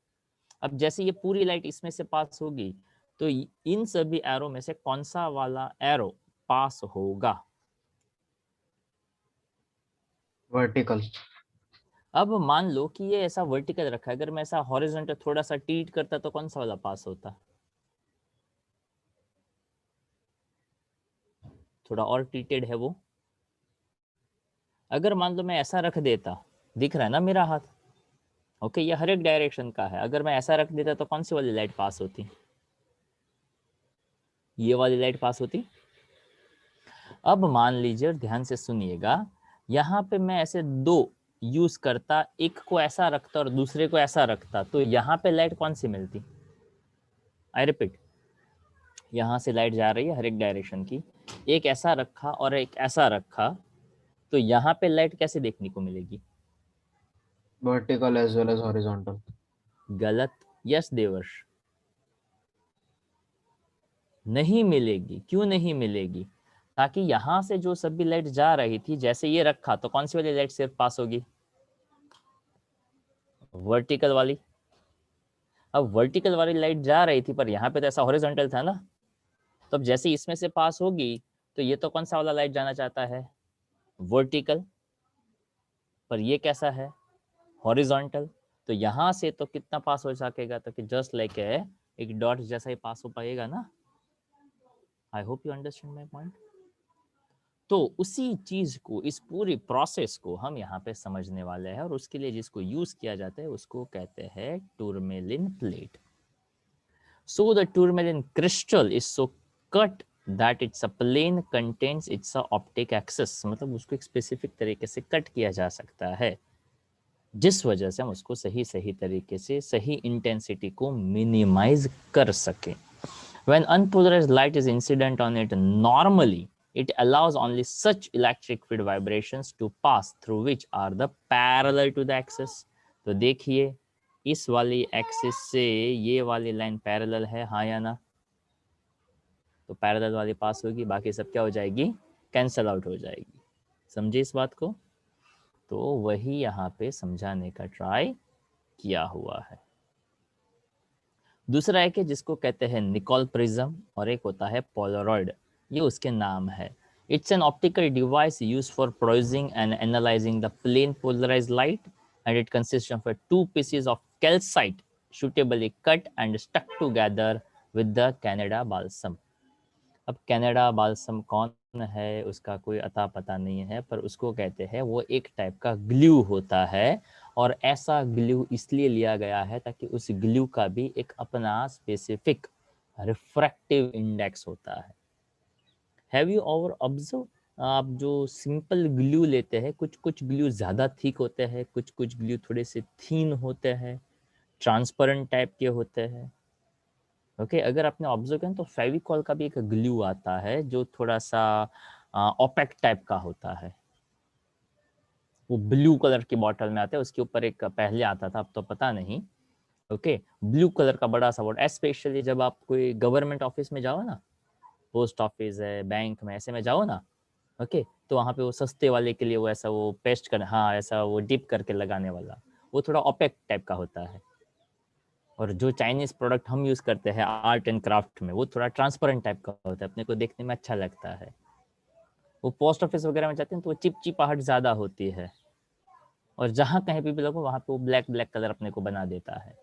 अब जैसे ये पूरी लाइट इसमें से पास होगी तो इन सभी एरो में से कौन सा वाला एरो पास होगा? वर्टिकल। अब मान लो कि ये ऐसा वर्टिकल रखा है, अगर मैं ऐसा हॉरिजॉन्टल थोड़ा सा टीट करता तो कौन सा वाला पास होता? थोड़ा और टीटेड है वो। अगर मान लो मैं ऐसा रख देता, दिख रहा है ना मेरा हाथ, ओके, ये हर एक डायरेक्शन का है, अगर मैं ऐसा रख देता तो कौन सी वाली लाइट पास होती? ये वाली लाइट पास होती। अब मान लीजिए, ध्यान से सुनिएगा, यहाँ पे मैं ऐसे दो यूज करता, एक को ऐसा रखता और दूसरे को ऐसा रखता, तो यहाँ पे लाइट कौन सी मिलती? आई रिपीट, यहाँ से लाइट जा रही है हर एक डायरेक्शन की, एक ऐसा रखा और एक ऐसा रखा, तो यहाँ पे लाइट कैसे देखने को मिलेगी? Vertical as well as horizontal. गलत। यस देवर्ष, नहीं मिलेगी। क्यों नहीं मिलेगी? ताकि यहाँ से जो सभी लाइट जा रही थी, जैसे ये रखा तो कौन सी वाली लाइट सिर्फ पास होगी? वर्टिकल वाली। अब वर्टिकल वाली लाइट जा रही थी, पर यहाँ पे तो ऐसा हॉरिजॉन्टल था ना, तो अब जैसे इसमें से पास होगी तो ये तो कौन सा वाला लाइट जाना चाहता है? वर्टिकल। पर ये कैसा है? हॉरिजॉन्टल। तो यहाँ से तो कितना पास हो सकेगा? तो कि जस्ट लाइक एक डॉट जैसा ही पास हो पाएगा ना। I hope you understand my point. तो उसी चीज को, इस पूरी प्रोसेस को हम यहाँ पे समझने वाले हैं, और उसके लिए जिसको यूज किया जाता है उसको कहते हैं tourmaline plate. So the tourmaline crystal is so cut that it's a plane contains it's a optic axis, मतलब उसको एक स्पेसिफिक तरीके से कट किया जा सकता है, जिस वजह से हम उसको सही तरीके से सही इंटेंसिटी को मिनिमाइज कर सकें। When unpolarized light is incident on it, normally it allows only such electric field vibrations to pass through which are the parallel to the axis. तो देखिए, इस वाली एक्सिस से ये वाली लाइन पैरेलल है, हाँ या ना? तो पैरेलल वाली पास होगी, बाकी सब क्या हो जाएगी? कैंसल आउट हो जाएगी। समझे इस बात को? तो वही यहाँ पे समझाने का ट्राई किया हुआ है। दूसरा एक है जिसको कहते हैं निकोल प्रिज्म, और एक होता है पोलरॉइड, ये उसके नाम है। It's an optical device use for producing and analyzing the plane polarized light, and it consist of two pieces of calcite suitably cut and stuck together with the Canada balsam. अब Canada balsam कौन है उसका कोई अता पता नहीं है, पर उसको कहते हैं वो एक टाइप का ग्लू होता है, और ऐसा ग्लू इसलिए लिया गया है ताकि उस ग्लू का भी एक अपना स्पेसिफिक रिफ्रैक्टिव इंडेक्स होता है। हैव यू ओवर ऑब्जर्व, आप जो सिंपल ग्लू लेते हैं, कुछ कुछ ग्लू ज़्यादा थिक होते हैं, कुछ कुछ ग्लू थोड़े से थीन होते हैं, ट्रांसपेरेंट टाइप के होते हैं। ओके अगर आपने ऑब्जर्व किया तो फेविकॉल का भी एक ग्लू आता है जो थोड़ा सा ओपेक टाइप का होता है, वो ब्लू कलर की बॉटल में आता है, उसके ऊपर एक पहले आता था, अब तो पता नहीं। ओके ब्लू कलर का बड़ा सा बॉटल, स्पेशली जब आप कोई गवर्नमेंट ऑफिस में जाओ ना, पोस्ट ऑफिस है, बैंक में, ऐसे में जाओ ना, ओके तो वहाँ पे वो सस्ते वाले के लिए वो ऐसा वो पेस्ट कर, हाँ ऐसा वो डिप करके लगाने वाला, वो थोड़ा ओपेक टाइप का होता है। और जो चाइनीज प्रोडक्ट हम यूज करते हैं आर्ट एंड क्राफ्ट में, वो थोड़ा ट्रांसपेरेंट टाइप का होता है, अपने को देखने में अच्छा लगता है। वो पोस्ट ऑफिस वगैरह में जाते हैं तो वो चिपचिपाहट ज्यादा होती है, और जहाँ कहीं भी लगो वहाँ पे वो ब्लैक ब्लैक कलर अपने को बना देता है।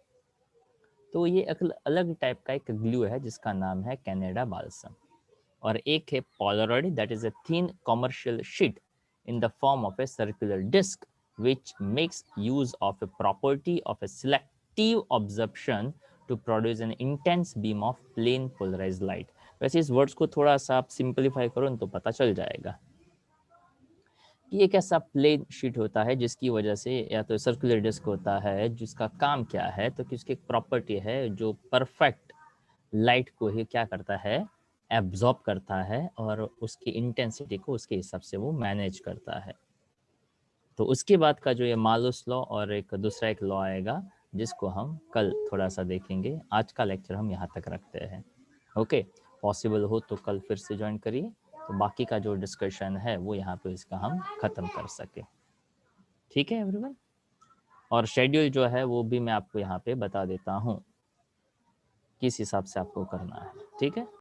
तो ये एक अलग टाइप का एक ग्लू है जिसका नाम है कनाडा बाल्सम। और एक है Polaroid, that is a thin commercial sheet in the form of a circular disc which makes use of a property of a selective absorption to produce an intense beam of plane polarized light. वैसे इस words को थोड़ा सा आप simplify करो तो पता चल जाएगा कि एक ऐसा प्लेन शीट होता है जिसकी वजह से, या तो सर्कुलर डिस्क होता है जिसका काम क्या है, तो कि उसकी एक प्रॉपर्टी है जो परफेक्ट लाइट को ही क्या करता है, एब्जॉर्ब करता है, और उसकी इंटेंसिटी को उसके हिसाब से वो मैनेज करता है। तो उसके बाद का जो ये मालुस लॉ और एक दूसरा एक लॉ आएगा जिसको हम कल थोड़ा सा देखेंगे। आज का लेक्चर हम यहाँ तक रखते हैं। ओके पॉसिबल हो तो कल फिर से ज्वाइन करिए, तो बाकी का जो डिस्कशन है वो यहाँ पे इसका हम ख़त्म कर सके। ठीक है एवरीवन, और शेड्यूल जो है वो भी मैं आपको यहाँ पे बता देता हूँ किस हिसाब से आपको करना है। ठीक है।